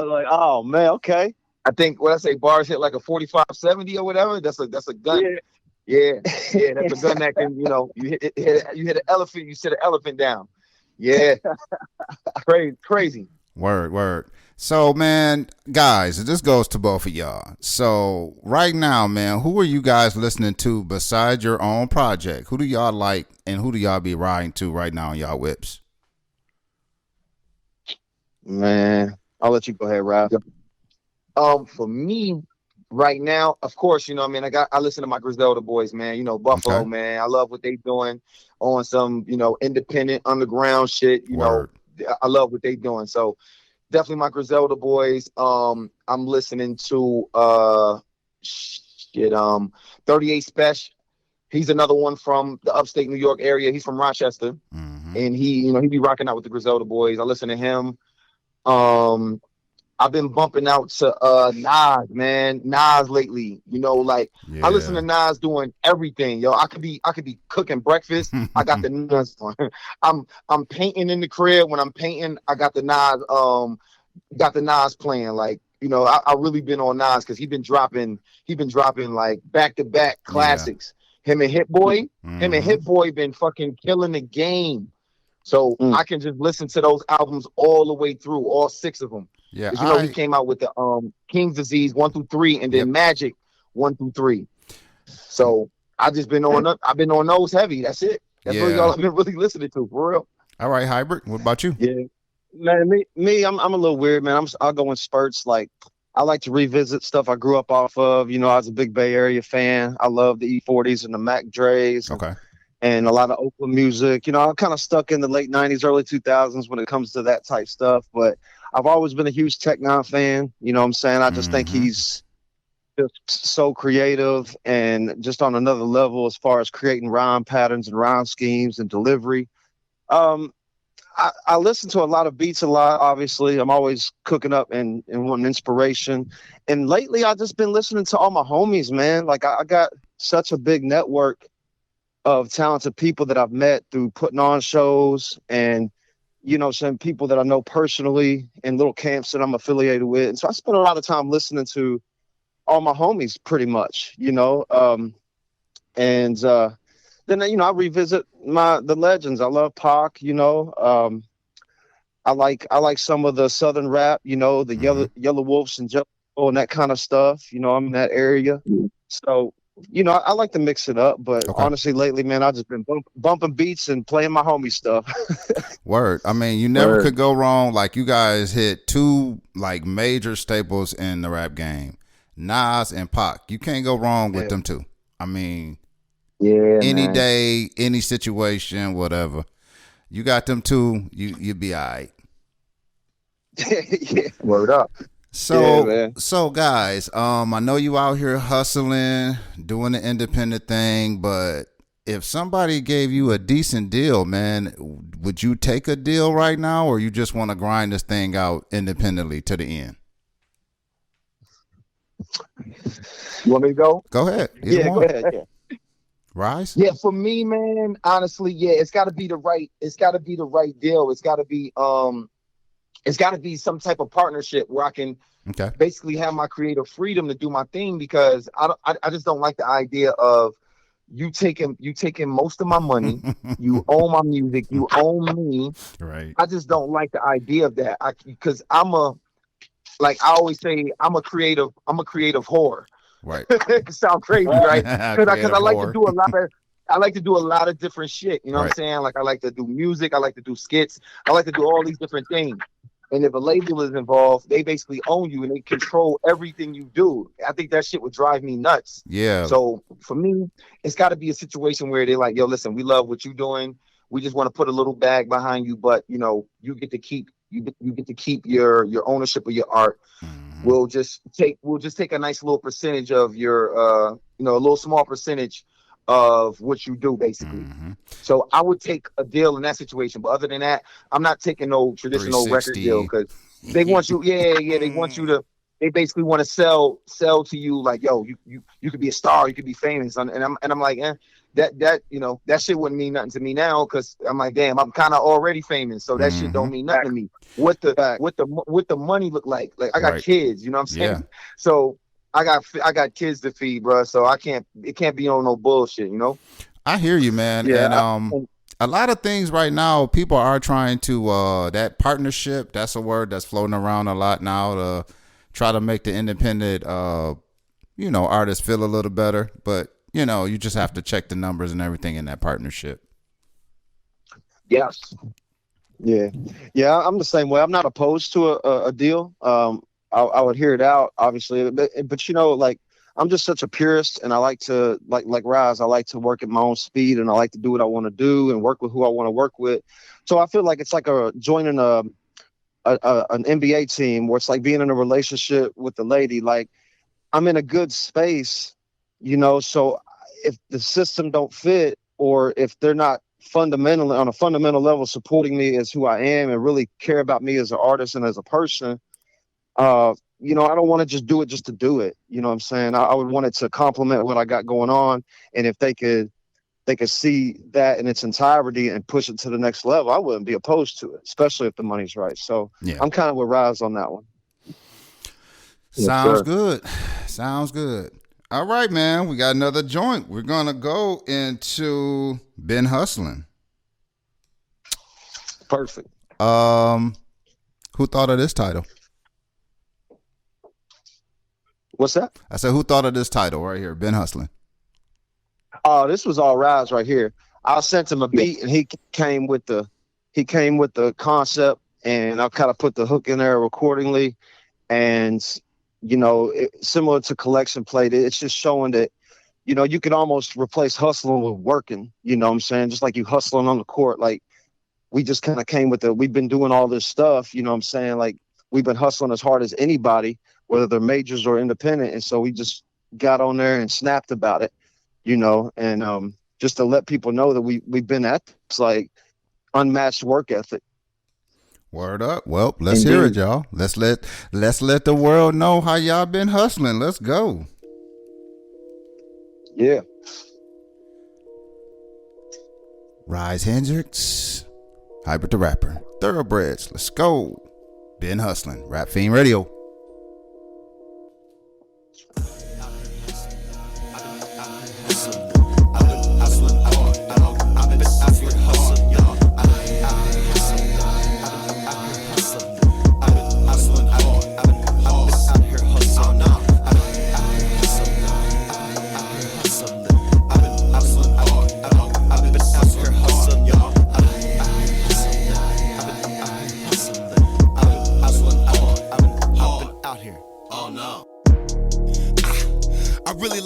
like, oh man, okay. I think what I say, bars hit like a 45-70 or whatever. That's a gun. Yeah, that's a gun that can, you know, you hit an elephant, you sit an elephant down. Yeah, crazy. Word. So, man, guys, this goes to both of y'all. So, right now, man, who are you guys listening to besides your own project? Who do y'all like, and who do y'all be riding to right now in y'all whips? Man, I'll let you go ahead, Rob. For me, right now, of course, you know, I mean, I listen to my Griselda boys, man. You know, Buffalo, man. I love what they doing on some, you know, independent underground shit. You know, I love what they doing. So definitely my Griselda boys. I'm listening to 38 Special. He's another one from the upstate New York area. He's from Rochester. and he be rocking out with the Griselda boys. I listen to him. I've been bumping out to Nas, man. Nas lately. Like I listen to Nas doing everything. Yo, I could be cooking breakfast. I got the Nas on. I'm painting in the crib. When I'm painting, I got the Nas playing. Like, I really been on Nas because he been dropping like back-to-back classics. Him and Hit Boy been fucking killing the game. So I can just listen to those albums all the way through, all 6 of them. Yeah, he came out with the King's Disease 1 through 3, and then Magic 1 through 3. So I've been on those heavy. That's it. That's really all I've been really listening to, for real. All right, Hybrid. What about you? Yeah, man. I'm a little weird, man. I'll go in spurts. Like I like to revisit stuff I grew up off of. I was a big Bay Area fan. I love the E40s and the Mac Dre's. Okay. And a lot of Oakland music. I'm kind of stuck in the late 90s, early 2000s when it comes to that type stuff. But I've always been a huge Tech Nine fan. You know what I'm saying? I just think he's just so creative and just on another level as far as creating rhyme patterns and rhyme schemes and delivery. I listen to a lot of beats a lot, obviously. I'm always cooking up and wanting inspiration. And lately, I've just been listening to all my homies, man. Like, I got such a big network of talented people that I've met through putting on shows and, some people that I know personally in little camps that I'm affiliated with. And so I spend a lot of time listening to all my homies pretty much, then, I revisit the legends. I love Pac, I like some of the Southern rap, the Yellow Wolves and Joe and that kind of stuff. I'm in that area. So, I like to mix it up, but honestly, lately, man, I've just been bumping beats and playing my homie stuff. Word. I mean, you never could go wrong. Like, you guys hit 2 like major staples in the rap game, Nas and Pac. You can't go wrong with them 2. I mean, any day, any situation, whatever. You got them 2, you'd be all right. Word up. So guys, I know you out here hustling, doing the independent thing, but if somebody gave you a decent deal, man, would you take a deal right now, or you just want to grind this thing out independently to the end? You want me to go? Go ahead. Go ahead. Yeah. Ryze? Yeah, for me, man, honestly, it's got to be the right deal. It's got to be some type of partnership where I can basically have my creative freedom to do my thing, because I just don't like the idea of you taking most of my money, you own my music, you own me. Right. I just don't like the idea of that. Because I always say, I'm a creative whore. Right. It sounds crazy, right? Because I like to do a lot of. I like to do a lot of different shit. You know what I'm saying? Like, I like to do music. I like to do skits. I like to do all these different things. And if a label is involved, they basically own you and they control everything you do. I think that shit would drive me nuts. Yeah. So for me, it's got to be a situation where they're like, yo, listen, we love what you're doing. We just want to put a little bag behind you, but you get to keep your ownership of your art. Mm-hmm. We'll just take a nice little percentage of your a little small percentage of what you do, basically. Mm-hmm. So I would take a deal in that situation, but other than that, I'm not taking no traditional record deal, because they want you. They want you to. They basically want to sell to you like, yo, you could be a star, you could be famous, and I'm like, that shit wouldn't mean nothing to me now, because I'm like, damn, I'm kind of already famous, so that shit don't mean nothing to me. What the money look like? Like, I got kids, you know what I'm saying? Yeah. So I got kids to feed, bro. So it can't be on no bullshit, I hear you, man. Yeah, and a lot of things right now, people are trying to that partnership. That's a word that's floating around a lot now to try to make the independent artists feel a little better. But you just have to check the numbers and everything in that partnership. Yes. Yeah. I'm the same way. I'm not opposed to a deal. I would hear it out, obviously, but like, I'm just such a purist, and I like to like Ryze. I like to work at my own speed, and I like to do what I want to do and work with who I want to work with. So I feel like it's like joining an NBA team, where it's like being in a relationship with the lady. Like, I'm in a good space, so if the system don't fit, or if they're not fundamentally, on a fundamental level, supporting me as who I am and really care about me as an artist and as a person, you know, I don't want to just do it just to do it. You know what I'm saying? I would want it to complement what I got going on. And if they could see that in its entirety and push it to the next level, I wouldn't be opposed to it, especially if the money's right. So yeah. I'm kind of with Ryze on that one. Sounds good. Sounds good. All right, man. We got another joint. We're going to go into Been Hustling. Perfect. Who thought of this title? What's that? I said, who thought of this title right here? Been Hustling. Oh, this was all Ryze right here. I sent him a beat, and he came with the concept, and I kind of put the hook in there accordingly. And you know, similar to collection plate, it's just showing that, you know, you could almost replace hustling with working. You know what I'm saying? Just like you hustling on the court. Like, we just kind of came with we've been doing all this stuff. You know what I'm saying? Like, we've been hustling as hard as anybody, whether they're majors or independent. And so we just got on there and snapped about it. You know, and just to let people know that we've been at this, like, unmatched work ethic. Word up. Well, let's hear it, y'all. Let's let the world know how y'all been hustling. Let's go. Yeah. Ryze Hendricks, Hybrid the Rapper, Thoroughbreds. Let's go. Been hustling. Rap Fiend Radio.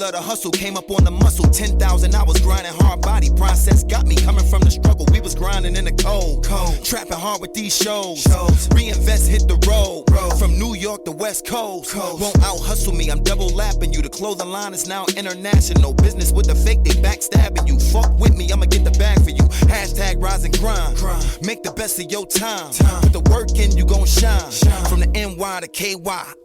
The hustle came up on the muscle, 10,000 hours grinding hard, body process got me coming from the struggle. We was grinding in the cold, trapping hard with these shows. Reinvest, hit the road, from New York to West Coast. Won't out hustle me, I'm double lapping you. The clothing line is now international. Business with the fake, they backstabbing you. Fuck with me, I'ma get the bag for you. Hashtag rise and grind, make the best of your time. Put the work in, you gon' shine. From the NY to KY.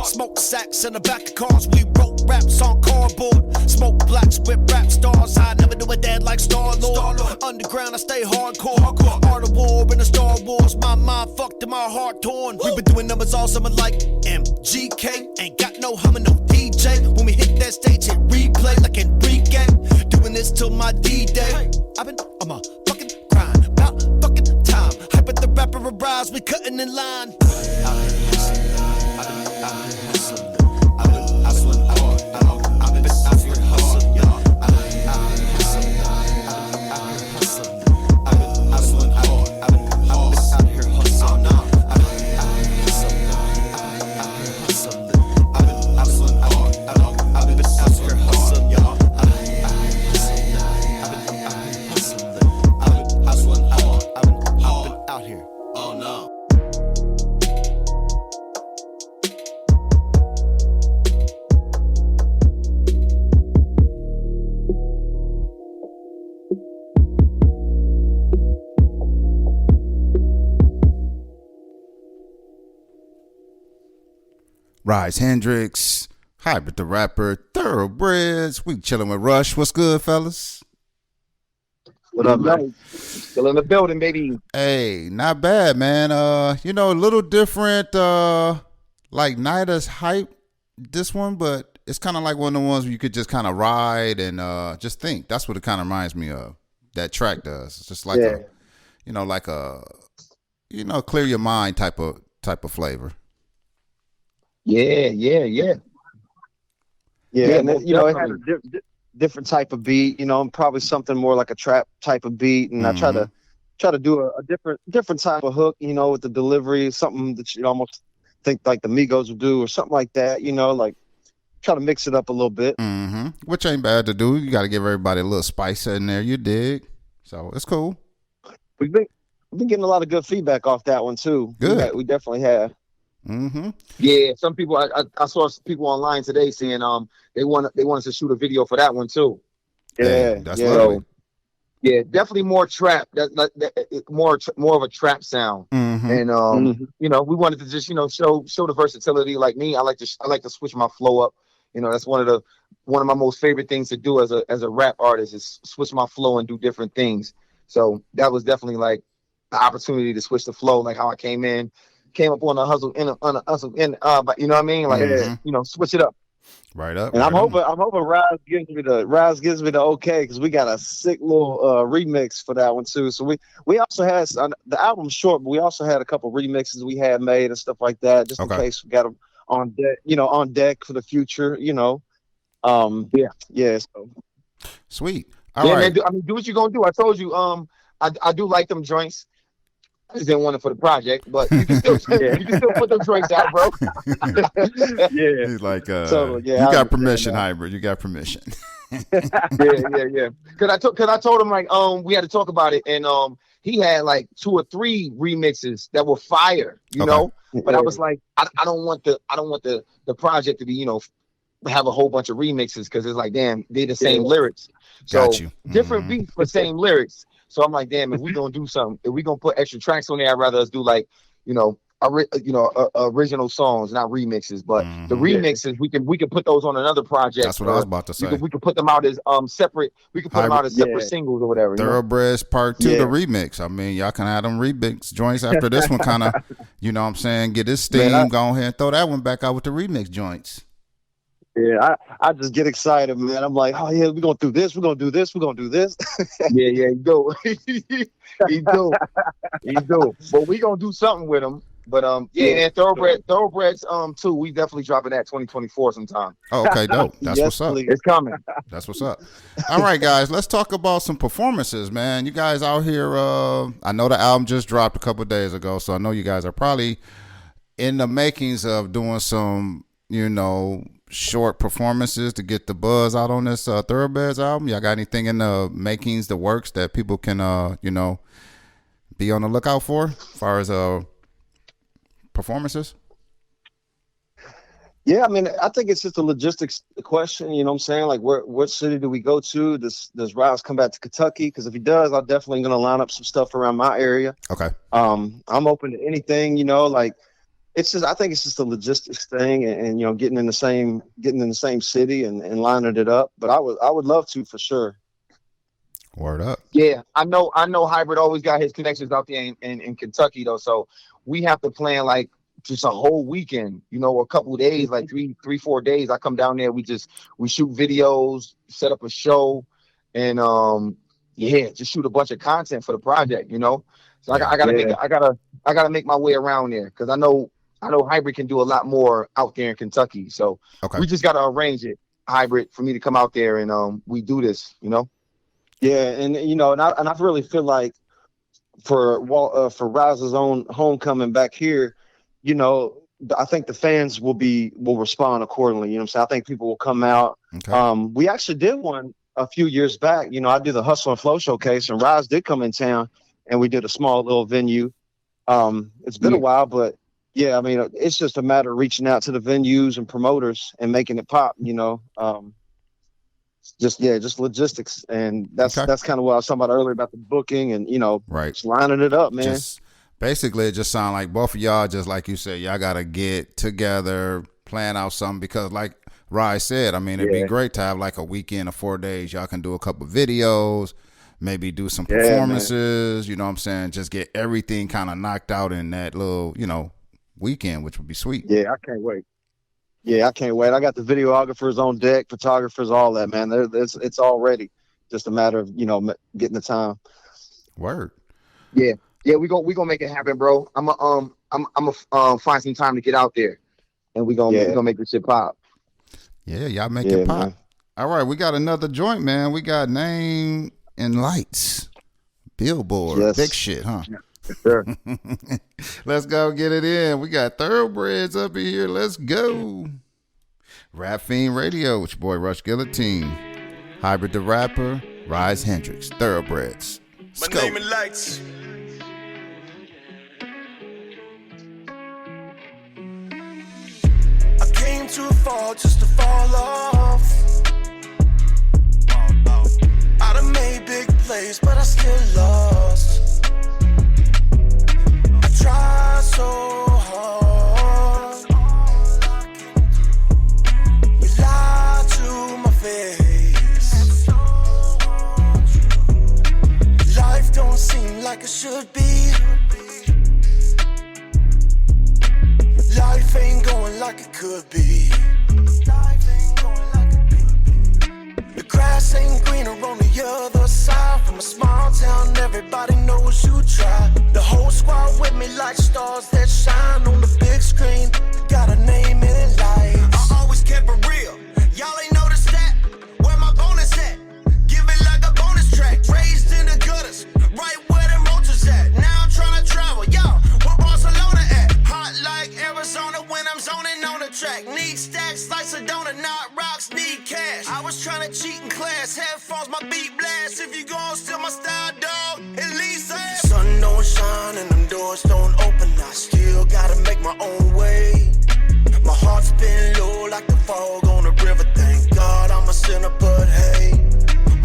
Smoke sacks in the back of cars. We wrote raps on cardboard. Smoke blacks with rap stars. I never do a dad like Star-Lord. Underground, I stay hardcore. Art of war in the Star Wars. My mind fucked and my heart torn. We been doing numbers all summer like MGK. Ain't got no humming, no DJ. When we hit that stage, hit replay like Enrique. Doing this till my D-Day. I've been on my fucking grind. About fucking time. Hype at the rapper of Ryze. We cutting in line. Ryze Hendricks, Hybrid the Rapper, Thoroughbreds. We chilling with Rush. What's good, fellas? What up, man? Still in the building, baby. Hey, not bad, man. You know, a little different, like Nida's hype, this one, but it's kind of like one of the ones where you could just kind of ride and just think. That's what it kind of reminds me of. That track does. It's just like clear your mind type of flavor. Yeah. And then, you know, it had different type of beat, and probably something more like a trap type of beat. And I try to do a different type of hook, with the delivery, something that you almost think like the Migos would do or something like that, like try to mix it up a little bit. Which ain't bad to do. You got to give everybody a little spice in there. You dig? So it's cool. We've been getting a lot of good feedback off that one too. Good. We definitely have. Yeah, some people I saw some people online today saying they want us to shoot a video for that one too. Yeah, that's lovely. So, yeah, definitely more trap. More of a trap sound. And we wanted to just show the versatility. Like me, I like to switch my flow up. That's one of my most favorite things to do as a rap artist is switch my flow and do different things. So that was definitely like the opportunity to switch the flow, like how I came up on a hustle but you know what I mean? Like switch it up. Right up. And I'm hoping Ryze gives me the okay, because we got a sick little remix for that one too. So we also had the album's short, but we also had a couple remixes we had made and stuff like that, just in case we got them on deck for the future. So. Sweet. All right. Man, do what you gonna do. I told you. I do like them joints. I just didn't want it for the project, but you can still put them joints out, bro. Yeah. He's like, you got permission, Hybrid. You got permission. Yeah. Cause I told him like we had to talk about it, and he had like 2 or 3 remixes that were fire, you know. But I was like, I don't want the project to be have a whole bunch of remixes, because it's like, damn, they're the same lyrics. So Got you. Different beats but same lyrics. So I'm like, damn, if we gonna do something, if we gonna put extra tracks on there, I'd rather us do like, original songs, not remixes. But the remixes, we can put those on another project. That's what I was about to say. We could put them out as separate. We could put them out as separate singles or whatever. Thoroughbreds Part 2, the remix. I mean, y'all can have them remix joints after this one, kind of. You know what I'm saying? Get this steam, go ahead and throw that one back out with the remix joints. Yeah, I just get excited, man. I'm like, oh yeah, we're gonna do this, we're gonna do this, we're gonna do this. Yeah, you do. He do. But we gonna do something with them. But and Thoroughbreds too. We definitely dropping that 2024 sometime. Oh, okay, dope. That's what's up. It's coming. That's what's up. All right, guys, let's talk about some performances, man. You guys out here? I know the album just dropped a couple of days ago, so I know you guys are probably in the makings of doing some, short performances to get the buzz out on this Thoroughbreds album. Y'all got anything in the makings, the works that people can be on the lookout for as far as performances? Yeah, I mean, I think it's just a logistics question. You know what I'm saying? Like, what city do we go to? Does Ryze come back to Kentucky? Because if he does, I'm definitely going to line up some stuff around my area. Okay. I'm open to anything. Like, it's just, I think it's just a logistics thing, and getting in the same city and lining it up. But I would love to, for sure. Word up. Yeah, I know Hybrid always got his connections out there in Kentucky though, so we have to plan like just a whole weekend, a couple of days, like 3-4 days. I come down there, we shoot videos, set up a show, and just shoot a bunch of content for the project, So I gotta make my way around there, because I know Hybrid can do a lot more out there in Kentucky. So we just gotta arrange it, Hybrid, for me to come out there and we do this, Yeah, and and I really feel like for Ryze's own homecoming back here, I think the fans will respond accordingly. You know what I'm saying? I think people will come out. Okay. We actually did one a few years back. I did the Hustle and Flow showcase, and Ryze did come in town, and we did a small little venue. It's been a while, but yeah, I mean, it's just a matter of reaching out to the venues and promoters and making it pop. Just logistics, and that's kind of what I was talking about earlier about the booking and just lining it up, man. Basically, it just sounds like both of y'all, just like you said, y'all gotta get together, plan out something, because like Ryze said, I mean, it'd be great to have like a weekend of 4 days. Y'all can do a couple videos, maybe do some performances. You know what I'm saying? Just get everything kind of knocked out in that little weekend, which would be sweet. Yeah, I can't wait. I got the videographers on deck, photographers, all that, man. It's all ready. Just a matter of getting the time. Word. Yeah, we gonna make it happen, bro. I'm find some time to get out there, and we gonna make this shit pop. Yeah, y'all make it pop. Man. All right, we got another joint, man. We got Name and Lights. Billboard. Yes. Big shit, huh? Sure. Let's go get it in. We got Thoroughbreds up in here. Let's go. Rap Fiend Radio with your boy Rush Guillotine. Hybrid the Rapper. Ryze Hendricks. Thoroughbreds. Let's go. My name and lights. I came too far just to fall off. I done made big plays, but I still lost. I tried so hard. You lied to my face. Life don't seem like it should be. Life ain't going like it could be. The grass ain't greener on the other side. From a small town, everybody knows you try. The whole squad with me like stars that shine on the big screen. Got a name in lights. I always kept it real. Y'all ain't noticed that? Where my bonus at? Give it like a bonus track. Raised in the gutters, right where the motors at. Now I'm trying to travel, y'all. Where Barcelona at? Hot like Arizona when I'm zoning on the track. Need stacks, slice of donut, not rocks, need cash. I was trying to cheat in class, headphones, my beat blast. If you gon' steal my style, dog, at least say sun don't shine and them doors don't open. I still gotta make my own way. My heart's been low like the fog on a river. Thank God I'm a sinner, but hey,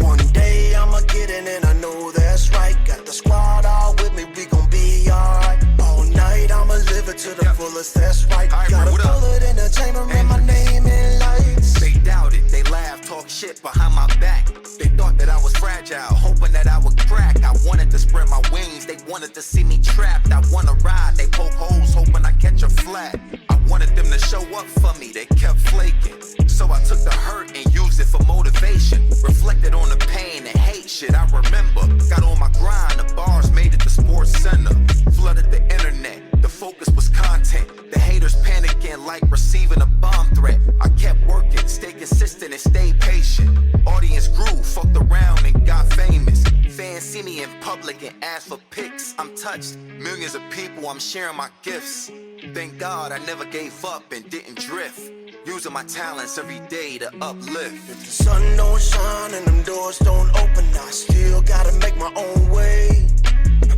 one day I'ma get in and I know that's right. Got the squad all with me, we gon' be alright. All night I'ma live it to the fullest, that's right. Got a bullet in the chamber and my name in lights. They doubted, they laughed, talk shit behind my back. They thought that I was fragile, hoping that I would crack. I wanted to spread my wings, they wanted to see me trapped. I wanna ride, they poke holes, hoping I catch a flat. I wanted them to show up for me, they kept flaking. So I took the hurt and used it for motivation. Reflected on the pain and hate shit I remember. Got on my grind, the bars made it to Sports Center. Flooded the internet, the focus was content. The haters panicking like receiving a bomb threat. I kept working, stayed consistent and stayed patient. Audience grew, fucked around and got famous. Fans see me in public and ask for pics. I'm touched, millions of people, I'm sharing my gifts. Thank God I never gave up and didn't drift. Using my talents every day to uplift. If the sun don't shine and them doors don't open, I still gotta make my own way.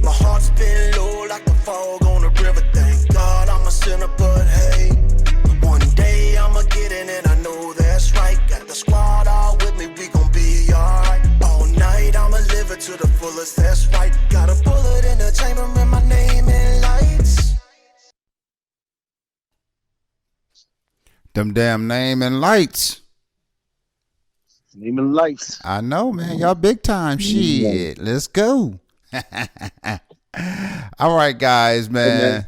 My heart's been low like the fog on a river. Thank God I'm a sinner, but hey, one day I'ma get in and I know that's right. Got the squad all with me, we gon' be alright. All night I'ma live it to the fullest, that's right. Got a bullet in the chamber and my name in lights. Them damn Name and Lights. Name and lights. I know, man. Y'all big time shit. Let's go. All right, guys, man.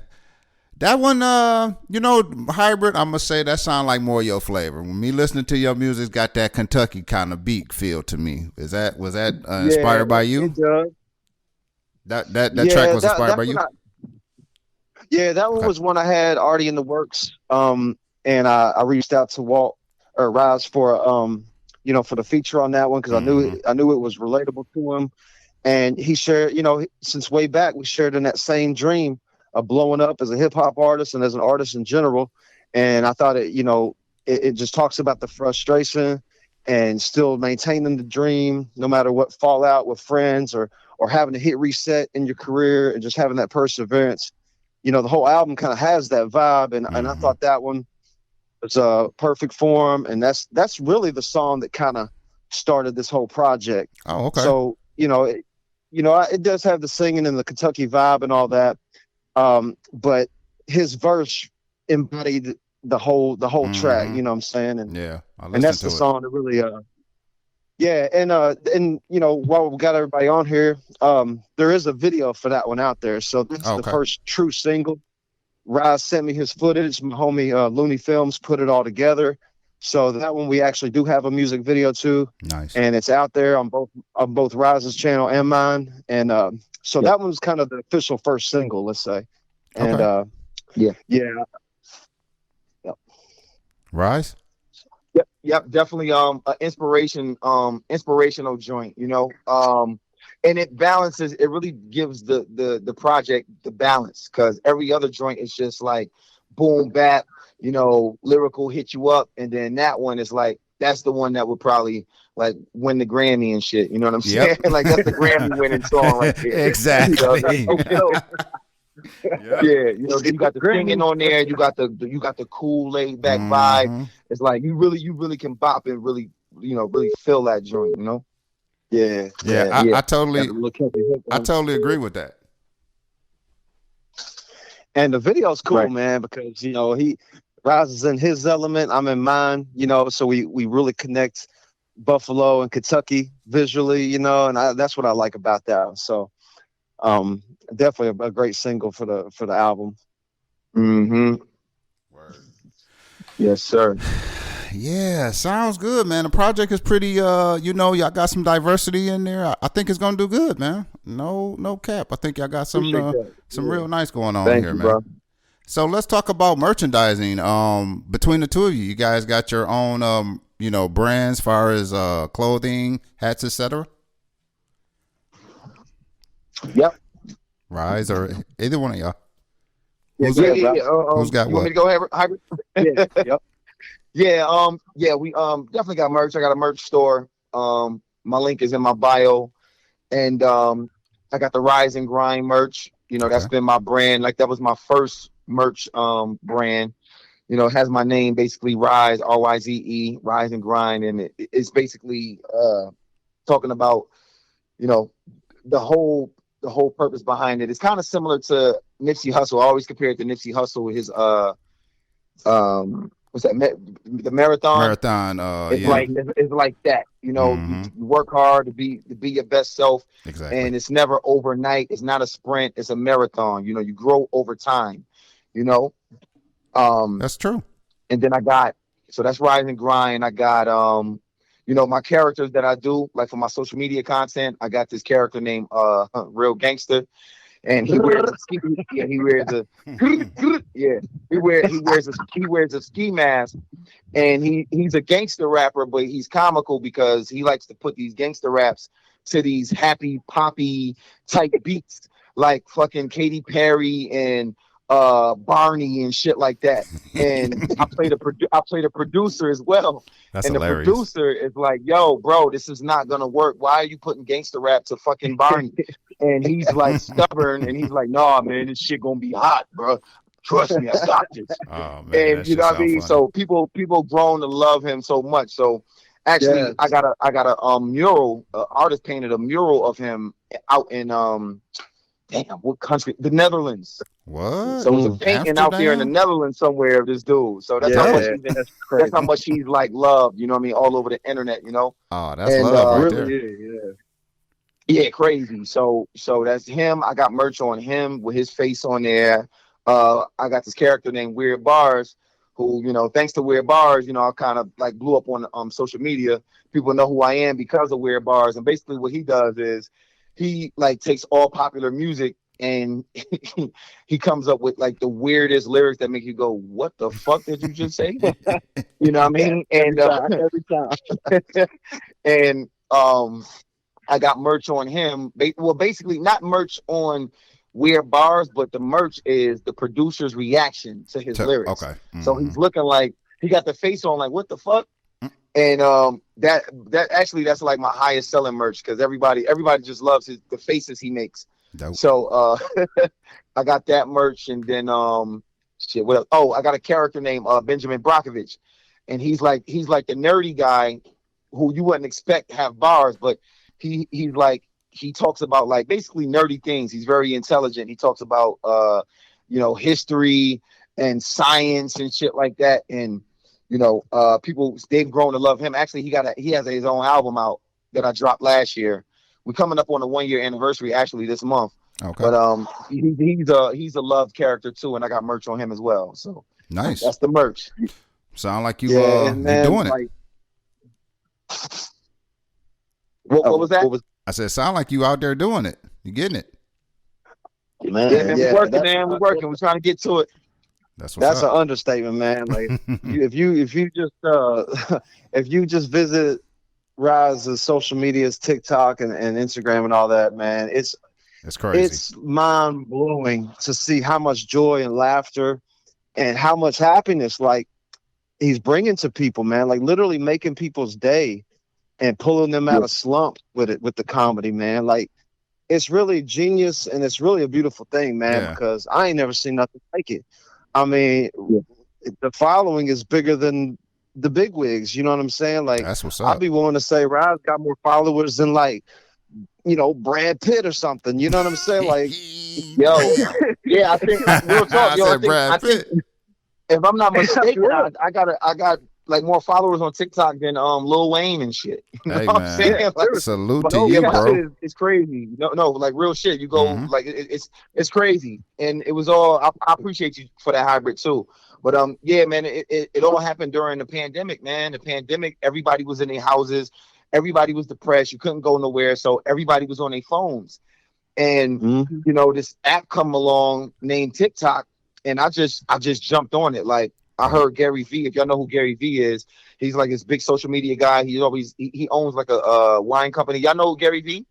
That one, Hybrid, I'm going to say that sound like more your flavor. When me listening to your music's got that Kentucky kind of beat feel to me. Was that inspired by you? It does. That track was inspired by you? That one was one I had already in the works. And I reached out to Walt or Ryze for for the feature on that one because I knew it was relatable to him, and he shared, since way back we shared in that same dream of blowing up as a hip hop artist and as an artist in general, and I thought it just talks about the frustration and still maintaining the dream no matter what fallout with friends or having to hit reset in your career and just having that perseverance. The whole album kind of has that vibe, and I thought that one. It's a perfect form, and that's really the song that kind of started this whole project. Oh, okay. So it does have the singing and the Kentucky vibe and all that, but his verse embodied the whole track. You know what I'm saying? And yeah, and that's the song that really and while we got everybody on here, there is a video for that one out there. So this is the first true single. Ryze sent me his footage. My homie Looney Films put it all together. So that one we actually do have a music video too. Nice. And it's out there on both Ryze's channel and mine. And so that one's kind of the official first single, let's say. And yeah. Ryze? Yep, definitely a inspirational joint, you know. And it balances, it really gives the project the balance, because every other joint is just like boom bap, you know, lyrical hit you up, and then that one is like that's the one that would probably like win the Grammy and shit, you know what I'm saying? Like that's the Grammy winning song right there. Exactly. Yeah, you know, then you got the singing on there, you got the cool laid back vibe. It's like you really can bop and really, you know, really feel that joint, you know. I totally agree with that. And the video's cool, man, because you know Ryze is in his element, I'm in mine, you know, so we really connect Buffalo and Kentucky visually, you know, and that's what I like about that. So definitely a great single for the album. Word. Yes, sir. Yeah, sounds good, man. The project is pretty you know, y'all got some diversity in there. I think it's gonna do good, man. No cap. I think y'all got some real nice going on here, man. Bro. So let's talk about merchandising. Between the two of you, you guys got your own you know, brands as far as clothing, hats, etc. Yep. Ryze or either one of y'all. Who's got what? You want me to go hybrid? Yep. Yeah, we definitely got merch. I got a merch store. My link is in my bio. And I got the Rise and Grind merch. You know, that's been my brand. Like that was my first merch brand. You know, it has my name basically, Ryze, RYZE, Rise and Grind, and it's basically talking about, you know, the whole purpose behind it. It's kind of similar to Nipsey Hussle. I always compare it to Nipsey Hussle with his what's that? The marathon. It's like that. You know, you work hard to be your best self. Exactly. And it's never overnight. It's not a sprint. It's a marathon. You know, you grow over time. You know. That's true. And then so that's Rise and Grind. I got you know, my characters that I do, like for my social media content, I got this character named Real Gangster. And he wears a ski. Yeah, he wears a. Yeah, he wears a ski mask, and he's a gangster rapper, but he's comical because he likes to put these gangster raps to these happy poppy type beats, like fucking Katy Perry and Barney and shit like that. And I played a producer as well. That's and hilarious. The producer is like, yo, bro, this is not gonna work. Why are you putting gangster rap to fucking Barney? And he's like stubborn, and he's like, nah, man, this shit gonna be hot, bro. Trust me, I got this. Oh, man, and you know what I mean? Funny. So people grown to love him so much. So actually, I got a mural. Artist painted a mural of him out in what country? The Netherlands. What? So it's a painting out there in the Netherlands somewhere of this dude. So that's how much he's like loved. You know what I mean? All over the internet. You know. Oh, that's love right there. Yeah, crazy. So that's him. I got merch on him with his face on there. I got this character named Weird Bars, who, you know, thanks to Weird Bars, you know, I kind of like blew up on social media. People know who I am because of Weird Bars. And basically what he does is he like takes all popular music and he comes up with like the weirdest lyrics that make you go, what the fuck did you just say? You know what I mean? And every time. And I got merch on him. Well, basically not merch on Weird Bars, but the merch is the producer's reaction to his lyrics. Okay. So he's looking like he got the face on like, what the fuck? And that's like my highest selling merch because everybody just loves the faces he makes. Dope. So I got that merch, and then what else? Oh, I got a character named Benjamin Brockovich, and he's like the nerdy guy who you wouldn't expect to have bars, but he's like, he talks about like basically nerdy things. He's very intelligent. He talks about you know, history and science and shit like that. And you know, people, they've grown to love him. Actually, he has his own album out that I dropped last year. We're coming up on the 1-year anniversary actually this month. Okay. But he's a loved character too, and I got merch on him as well. So nice. That's the merch. Sound like you're doing it. What was that? I said, sound like you out there doing it. You getting it? Man, we're working, man. We're working. We're trying to get to it. That's an understatement, man. Like if you just if you just visit Ryze's social medias, TikTok and Instagram and all that, man, it's crazy. It's mind blowing to see how much joy and laughter and how much happiness like he's bringing to people, man. Like literally making people's day and pulling them out of slump with the comedy, man. Like it's really genius and it's really a beautiful thing, man. Because I ain't never seen nothing like it. I mean, the following is bigger than the big wigs. You know what I'm saying? Like that's what's up. I'd be willing to say Ryze got more followers than like, you know, Brad Pitt or something. You know what I'm saying? Like, yo, yeah, I think real talk. Yo, I think if I'm not mistaken, I got like more followers on TikTok than Lil Wayne and shit. You know hey, what I'm man. saying? Like, salute to you, bro. It's crazy. No, like real shit. You go like it's crazy, and it was all. I appreciate you for that hybrid too. But yeah, man, it all happened during the pandemic, man. The pandemic, everybody was in their houses. Everybody was depressed. You couldn't go nowhere. So everybody was on their phones. And, you know, this app come along named TikTok. And I just jumped on it. Like I heard Gary V. If y'all know who Gary V is, he's like this big social media guy. He owns like a wine company. Y'all know who Gary V?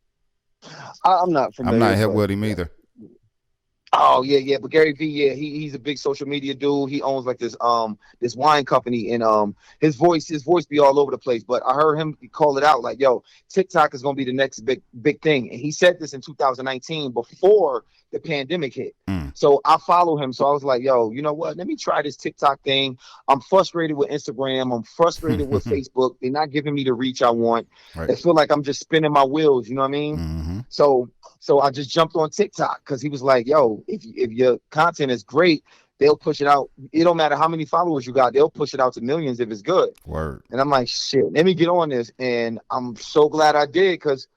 I'm not familiar. I'm not hip with him either. Oh yeah. But Gary V, yeah, he's a big social media dude. He owns like this wine company, and his voice be all over the place. But I heard him call it out like, yo, TikTok is gonna be the next big thing. And he said this in 2019 before the pandemic hit. So I follow him. So I was like, yo, you know what? Let me try this TikTok thing. I'm frustrated with Instagram. I'm frustrated with Facebook. They're not giving me the reach I want. Right. I feel like I'm just spinning my wheels. You know what I mean? So I just jumped on TikTok because he was like, yo, if your content is great, they'll push it out. It don't matter how many followers you got. They'll push it out to millions if it's good. Word. And I'm like, shit, let me get on this. And I'm so glad I did because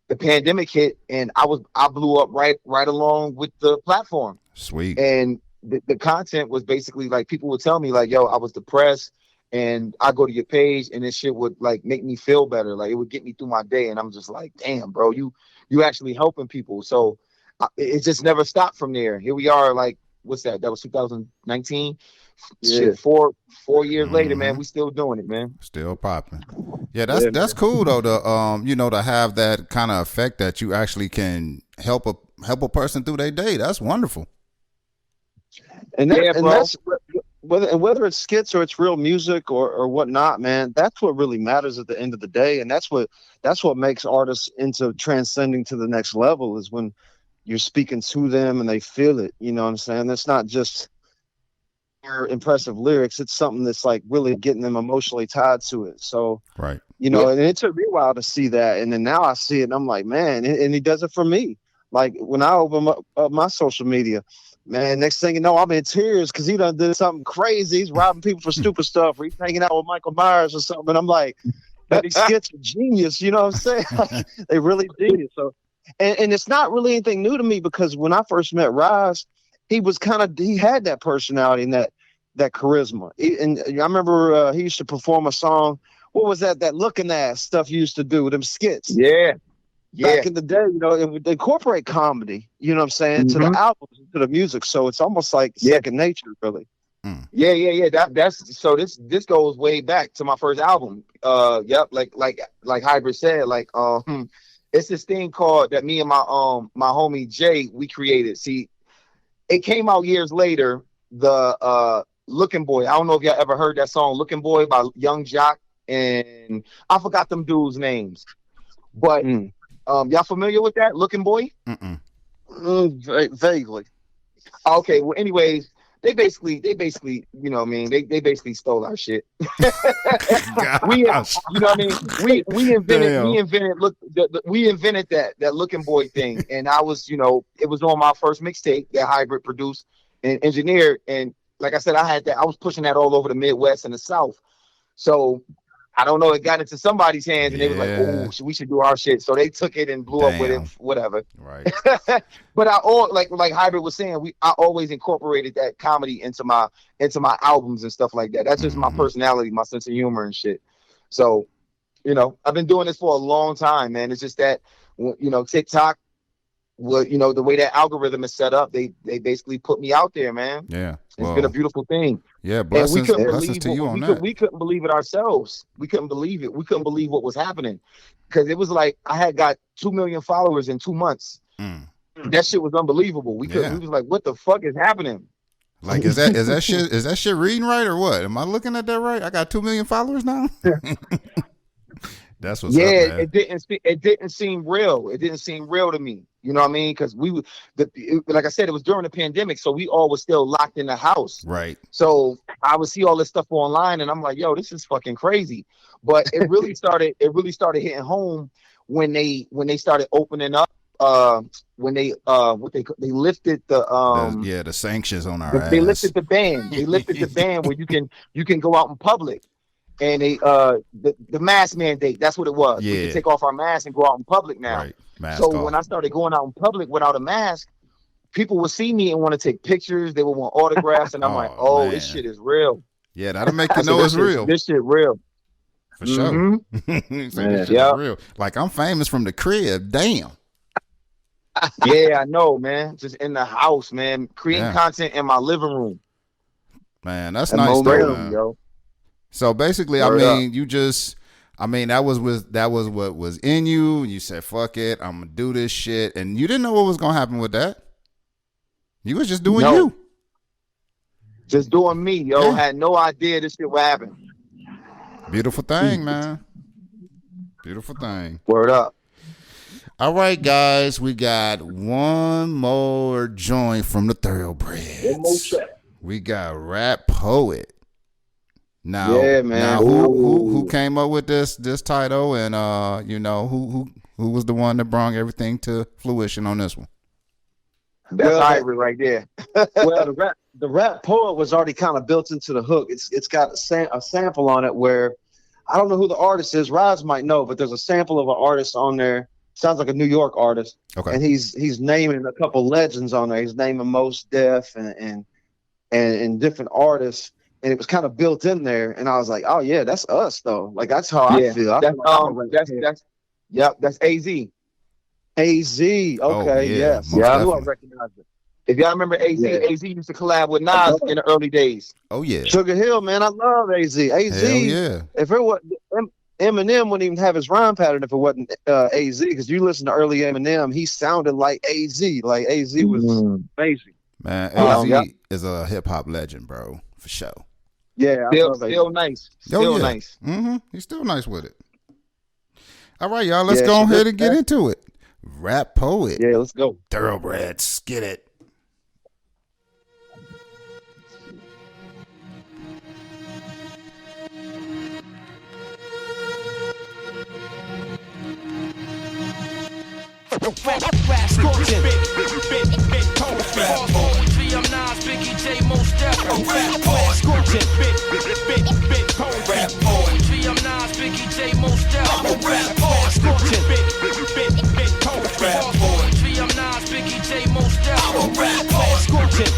the pandemic hit and I blew up right along with the platform. Sweet. And the content was basically like people would tell me like, yo, I was depressed and I go to your page and this shit would like make me feel better. Like it would get me through my day. And I'm just like, damn, bro, you actually helping people. So it just never stopped from there. Here we are. Like, what's that? That was 2019. Yeah. Shit, 4 years later, man, we still doing it, man. Still popping. Yeah, that's cool though. To you know, to have that kind of effect that you actually can help a person through their day. That's wonderful. And that's whether it's skits or it's real music or whatnot, man. That's what really matters at the end of the day, and that's what makes artists into transcending to the next level is when you're speaking to them and they feel it. You know what I'm saying? That's not just your impressive lyrics. It's something that's like really getting them emotionally tied to it. So, right. You know, and it took me a while to see that. And then now I see it and I'm like, man, and he does it for me. Like when I open up my social media, man, next thing you know, I'm in tears because he done did something crazy. He's robbing people for stupid stuff, or he's hanging out with Michael Myers or something. And I'm like, these skits are genius. You know what I'm saying? Like, they really genius. So, and it's not really anything new to me because when I first met Ryze, he had that personality and that charisma. And I remember he used to perform a song. What was that looking ass stuff you used to do with them skits? Yeah. Back in the day, you know, it would incorporate comedy, you know what I'm saying, to the albums, to the music. So it's almost like second nature, really. Yeah. That's so this goes way back to my first album. Yep, like Hybrid said, like it's this thing called that me and my homie Jay we created. See, it came out years later. The Looking Boy. I don't know if y'all ever heard that song Looking Boy by Young Jock, and I forgot them dudes' names, but. Y'all familiar with that Looking Boy? Vaguely. Okay. Well, anyways, they basically, you know what I mean? They basically stole our shit. You know what I mean? We invented that Looking Boy thing. And I was, you know, it was on my first mixtape that Hybrid produced and engineered. And like I said, I was pushing that all over the Midwest and the South. So I don't know, it got into somebody's hands and they was like, oh, we should do our shit. So they took it and blew up with it, whatever. Right. But like Hybrid was saying, I always incorporated that comedy into my albums and stuff like that. That's just my personality, my sense of humor and shit. So, you know, I've been doing this for a long time, man. It's just that, you know, TikTok, what, the way that algorithm is set up, they basically put me out there, man. Yeah. It's been a beautiful thing. Yeah, blessings to you on that. We couldn't believe it ourselves. We couldn't believe it. We couldn't believe what was happening. Because it was like I had got 2 million followers in 2 months. That shit was unbelievable. We was like, what the fuck is happening? Like, is that shit reading right or what? Am I looking at that right? I got 2 million followers now. That's what's up, man. It didn't seem real. It didn't seem real to me. You know what I mean? Because like I said, it was during the pandemic, so we all were still locked in the house. Right. So I would see all this stuff online, and I'm like, yo, this is fucking crazy. But it really started hitting home when they started opening up. When they lifted the sanctions on our ass. They lifted the ban. They lifted the ban where you can go out in public. And the mask mandate, that's what it was. Yeah. We can take off our masks and go out in public now. Right. Mask so off. When I started going out in public without a mask, people would see me and want to take pictures. They would want autographs, and I'm like, man. This shit is real. Yeah, that'll make you know it's real. This shit real. For sure. This shit is real. Like, I'm famous from the crib. Damn. Yeah, I know, man. Just in the house, man. Creating content in my living room. Man, that's nice though, man. Yo. So basically, that was what was in you. You said, fuck it, I'm gonna do this shit. And you didn't know what was gonna happen with that. You was just doing you. Just doing me, yo. Yeah. Had no idea this shit would happen. Beautiful thing, man. Beautiful thing. Word up. All right, guys, we got one more joint from the Thoroughbreds. One more track. We got Rap Poet. Now, yeah, man. Now, who came up with this title, and who was the one that brought everything to fruition on this one? That's Hybrid right there. Well, the rap poet was already kind of built into the hook. It's got a sample on it where I don't know who the artist is. Ryze might know, but there's a sample of an artist on there. Sounds like a New York artist. Okay. And he's naming a couple legends on there. He's naming Mos Def and different artists. And it was kind of built in there, and I was like, "Oh yeah, that's us though." Like that's how I feel. That's AZ. AZ. Okay, yes. Yeah, I knew I recognized it. If y'all remember AZ, AZ used to collab with Nas in the early days. Oh yeah. Sugar Hill, man, I love AZ. AZ. Hell yeah. If it was Eminem, wouldn't even have his rhyme pattern if it wasn't AZ. Because you listen to early Eminem, he sounded like AZ. Like AZ was amazing. Man, AZ is a hip hop legend, bro, for sure. Yeah, still nice. Still nice. Mm-hmm. He's still nice with it. All right, y'all. Let's go ahead and get into it. Rap Poet. Yeah, let's go. Thoroughbreds. Get it. I'm Nas, Biggie, J, Mos Def. Rap poet. Scorching. Rap poet. I'm Nas, Biggie, J, Mos Def. I'm a rap poet. Scorching. Rap poet. I'm Nas, Biggie, J, Mos Def. I'm a rap poet. Scorching.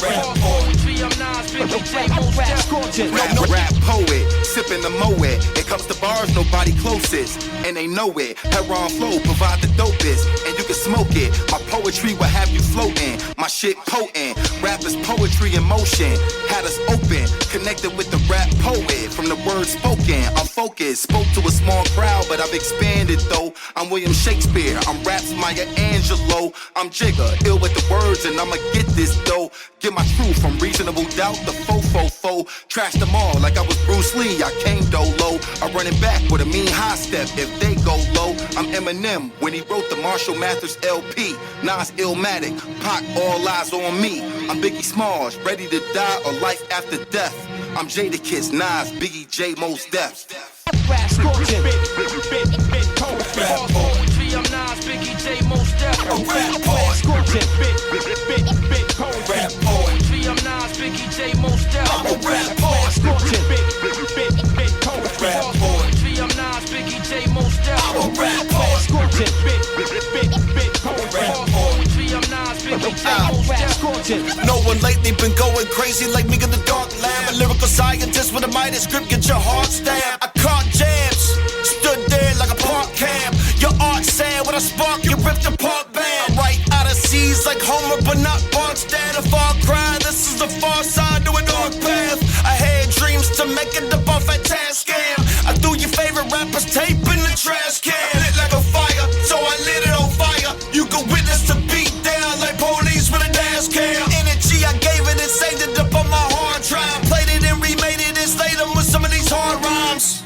Rap poet. I'm Nas, Biggie, J, Mos Def. Scorching. Rap poet, sipping the Moet. It comes to bars, nobody closest, and they know it. Heron flow, provide the dopest, and you can smoke it. My poetry will have you floating. My shit potent. Rap is poetry in motion. Had us open, connected with the rap poet. From the words spoken, I'm focused. Spoke to a small crowd, but I've expanded though. I'm William Shakespeare. I'm Raps Maya Angelou. I'm Jigga, ill with the words, and I'ma get this dough. Get my truth from reasonable doubt. The fo. Trash them all like I was Bruce Lee. I came dolo. I run it back with a mean high step. If they go low, I'm Eminem when he wrote the Marshall Mathers LP. Nas Illmatic, Pac, all eyes on me. I'm Biggie Smalls, ready to die or life after death. I'm Jadakiss, Nas, Biggie, J, Mos Def. Rap scorching. Rap poetry, I'm Nas, Biggie, J, Mos Def. Rap poet. Scorching. Rap poetry, I'm Nas, Biggie, J, Mos Def. I'm a rap poet. Scorching. Rap poetry, I'm Nas, Biggie, J, Mos Def. I'm a rap poet. Scorching. Rap poetry, I'm Nas, Biggie, J, Mos Def. Scorching. No one lately been going crazy like me in the dark lab. A lyrical scientist with a mighty script, get your heart stabbed. I caught jabs, stood there like a park cam. Your art sad when I spark, you ripped your park band. I'm right out of seas like Homer, but not Barkstead. A far cry, this is the far side to a dark path. I had dreams to make it up off that task scam. I threw your favorite rapper's tape in the trash can. Lit like a fire, so I lit it on fire. You can witness the beat down like police with a dash cam. Energy, I gave it and saved it up on my hard drive. Played it and remade it and slayed them with some of these hard rhymes.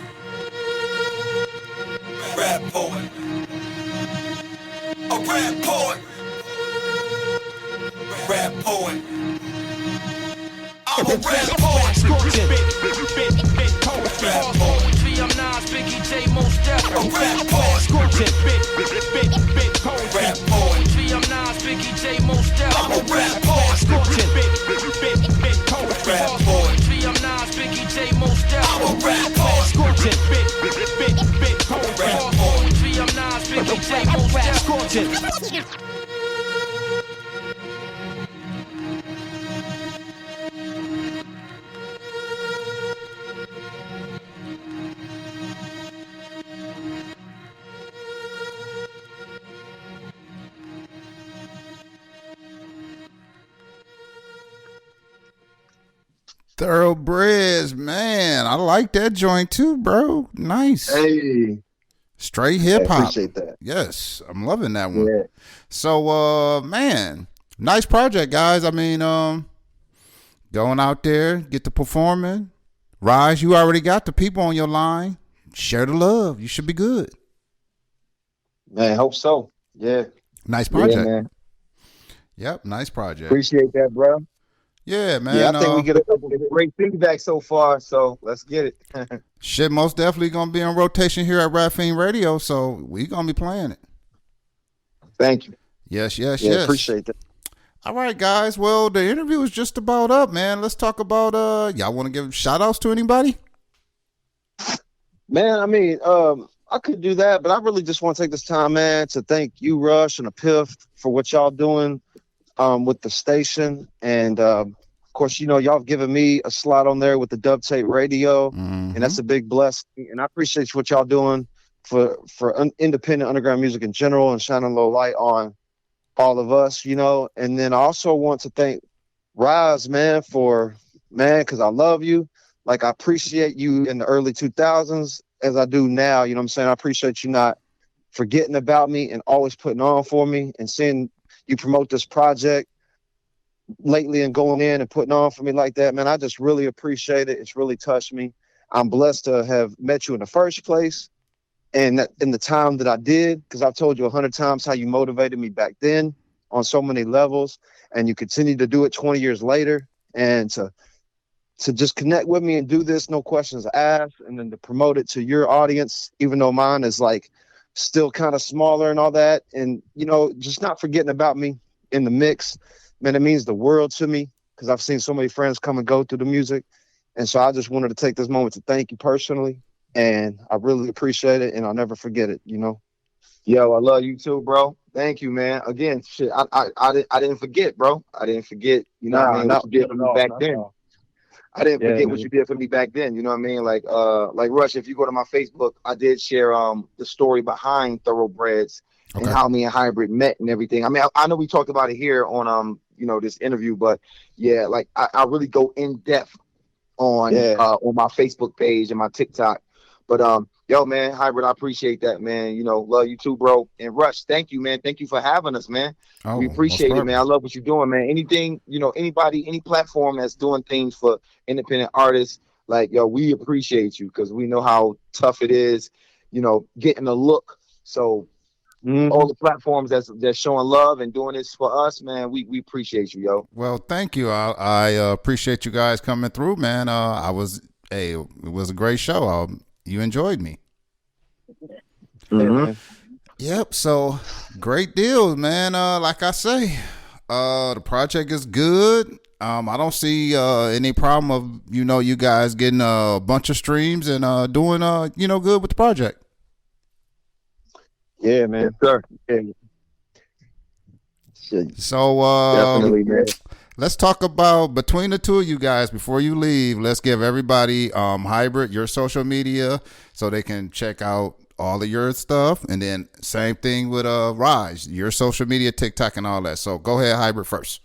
Rap poet. A rap poet. Rap poet. I'm a rap poet. Rap poet. I'm Nas, Biggie, J, Most Def. A rap poet. Rap poet. I'm Nas, Biggie, J, Most Def. I'm a rap poet. Rap poet. I'm Nas, Biggie, J, Most Def. I'm a rap poet. Rap poet. I'm Nas, Biggie, J, Most Def. Thoroughbreds, man. I like that joint too, bro. Nice. Hey, Straight hip hop. appreciate that. Yes, I'm loving that one. Yeah. So, man, nice project, guys. I mean, going out there, get to performing. Ryze, you already got the people on your line. Share the love. You should be good. Man, hope so. Yeah. Nice project. Yeah, man. Yep, nice project. Appreciate that, bro. Yeah, man. Yeah, I think we get a couple of great feedback so far, so let's get it. Shit, most definitely gonna be on rotation here at Fiend Radio, so we gonna be playing it. Thank you. Yes. Yeah, appreciate that. All right, guys. Well, the interview is just about up, man. Let's talk about y'all want to give shout outs to anybody? Man, I mean, I could do that, but I really just want to take this time, man, to thank you, Rush and Apif, for what y'all doing with the station. And of course, you know, y'all have given me a slot on there with the Dubtape radio, and that's a big blessing. And I appreciate what y'all doing for independent underground music in general and shining a little light on all of us, you know. And then I also want to thank Ryze, man, because I love you. Like, I appreciate you in the early 2000s as I do now. You know what I'm saying? I appreciate you not forgetting about me and always putting on for me, and seeing you promote this project lately and going in and putting on for me like that, man. I just really appreciate it. It's really touched me. I'm blessed to have met you in the first place, and that in the time that I did, because I've told you 100 times how you motivated me back then on so many levels, and you continue to do it 20 years later, and to just connect with me and do this, no questions asked, and then to promote it to your audience, even though mine is like still kind of smaller and all that. And, you know, just not forgetting about me in the mix, man, it means the world to me, because I've seen so many friends come and go through the music. And so I just wanted to take this moment to thank you personally, and I really appreciate it, and I'll never forget it, you know. Yo, I love you too, bro. Thank you, man. Again, shit, I didn't forget, bro. I didn't forget, you know what I mean, what you did for me back then. I didn't forget what you did for me back then. You know what I mean? Like Rush, if you go to my Facebook, I did share the story behind Thoroughbreds and how me and Hybrid met and everything. I mean, I know we talked about it here on you know, this interview, but yeah, like I really go in depth on my Facebook page and my TikTok. But yo, man, Hybrid, I appreciate that, man. You know, love you too, bro. And Rush, thank you, man. Thank you for having us, man. Oh, we appreciate it, man. I love what you're doing, man. Anything, you know, anybody, any platform that's doing things for independent artists, like, yo, we appreciate you, because we know how tough it is, you know, getting a look. So all the platforms that's showing love and doing this for us, man, we appreciate you, yo. Well, thank you. I appreciate you guys coming through, man. It was a great show. You enjoyed me. Yep. So great deal, man. Like I say, the project is good. I don't see any problem of, you know, you guys getting a bunch of streams and doing you know, good with the project. Yeah, man. Sure. So Definitely, man. Let's talk about, between the two of you guys, before you leave, let's give everybody Hybrid your social media so they can check out all of your stuff, and then same thing with Ryze, your social media, TikTok, and all that. So go ahead, Hybrid first.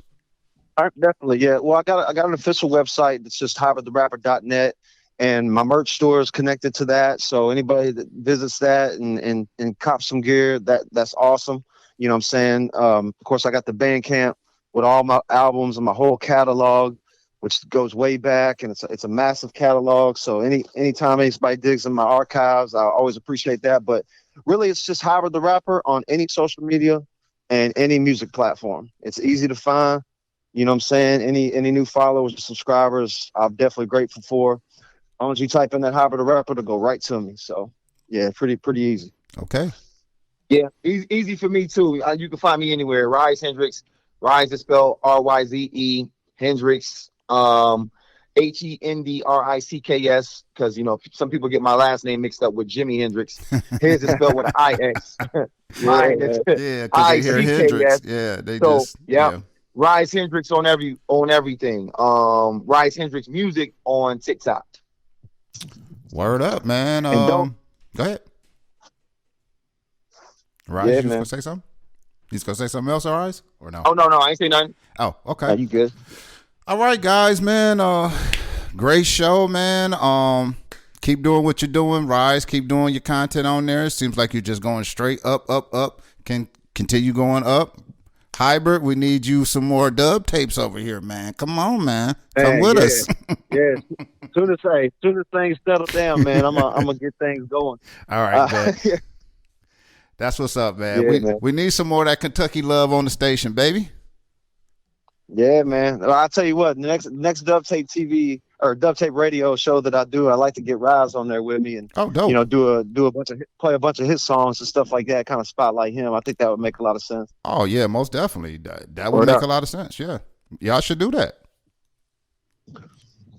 All right, definitely, yeah. Well, I got an official website that's just hybridtherapper.net, and my merch store is connected to that. So anybody that visits that and cops some gear, that's awesome. You know what I'm saying? Of course, I got the Bandcamp with all my albums and my whole catalog, which goes way back, and it's a massive catalog. So anytime anybody digs in my archives, I always appreciate that. But really, it's just Hybrid the Rapper on any social media and any music platform. It's easy to find. You know what I'm saying? Any new followers or subscribers, I'm definitely grateful for. As long as you type in that Hybrid the Rapper, to go right to me. So yeah, pretty easy. Okay. Yeah, easy for me too. You can find me anywhere. Ryze Hendricks. Ryze is spelled Ryze Hendricks. Hendricks, because some people get my last name mixed up with Jimi Hendrix. His is spelled with an IX. Mine is because they hear Hendrix. Yeah, yeah. Ryze Hendricks on everything. Ryze Hendricks Music on TikTok. Word up, man. Go ahead. Ryze, you gonna say something? You gonna say something else, Ryze? Or no? Oh no, I ain't say nothing. Oh, okay. Are you good? All right, guys, man. Great show, man. Keep doing what you're doing, Ryze. Keep doing your content on there. It seems like you're just going straight up, up, up. Can continue going up. Hybrid, we need you some more Dubtapes over here, man. Come on, man. Come with us. Yeah. Soon as things settle down, man, I'm gonna get things going. All right, man. That's what's up, man. Yeah, we need some more of that Kentucky love on the station, baby. Yeah, man. Well, I'll tell you what, next Dubtape TV or Dubtape radio show that I do, I like to get Ryze on there with me and dope. play a bunch of his songs and stuff like that, kind of spotlight him. I think that would make a lot of sense. Oh yeah, most definitely. That would make a lot of sense. Yeah. Y'all should do that.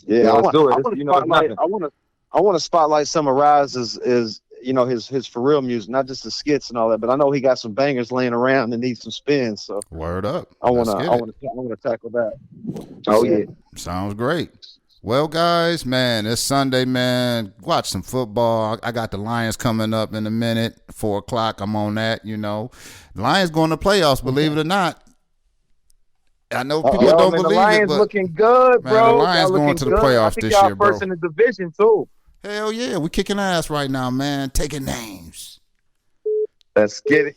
Yeah, let's do it. I want to spotlight some of Ryze's his for real music, not just the skits and all that, but I know he got some bangers laying around that need some spins. So word up. I want to tackle that. Oh yeah. Sounds great. Well, guys, man, it's Sunday, man. Watch some football. I got the Lions coming up in a minute, 4:00. I'm on that. The Lions going to playoffs, believe it or not. I know people don't believe the Lions it, but looking good, man, bro. the Lions going to the playoffs this year, bro. First in the division too. Hell yeah, we kicking ass right now, man. Taking names. Let's get it.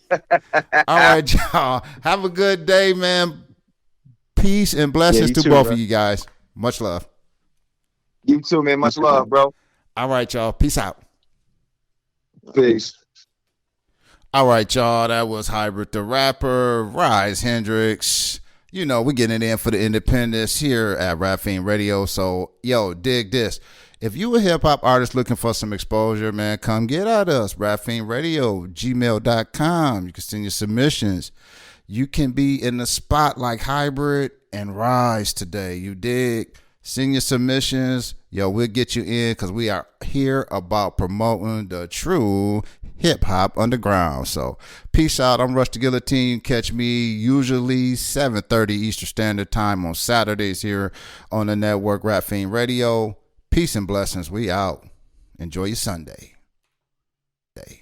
All right, y'all. Have a good day, man. Peace and blessings to both of you guys. Much love. You too, man. Much love, bro. All right, y'all. Peace out. Peace. All right, y'all. That was Hybrid the Rapper, Ryze Hendricks. We're getting it in for the independents here at Rap Fiend Radio. So, dig this. If you a hip-hop artist looking for some exposure, man, come get at us. Rap Fiend Radio, gmail.com. You can send your submissions. You can be in the spot like Hybrid and Ryze today. You dig? Send your submissions. We'll get you in because we are here about promoting the true hip-hop underground. So, peace out. I'm Rush the Guillotine. Catch me usually 7:30 Eastern Standard Time on Saturdays here on the network Rap Fiend Radio. Peace and blessings. We out. Enjoy your Sunday. Day.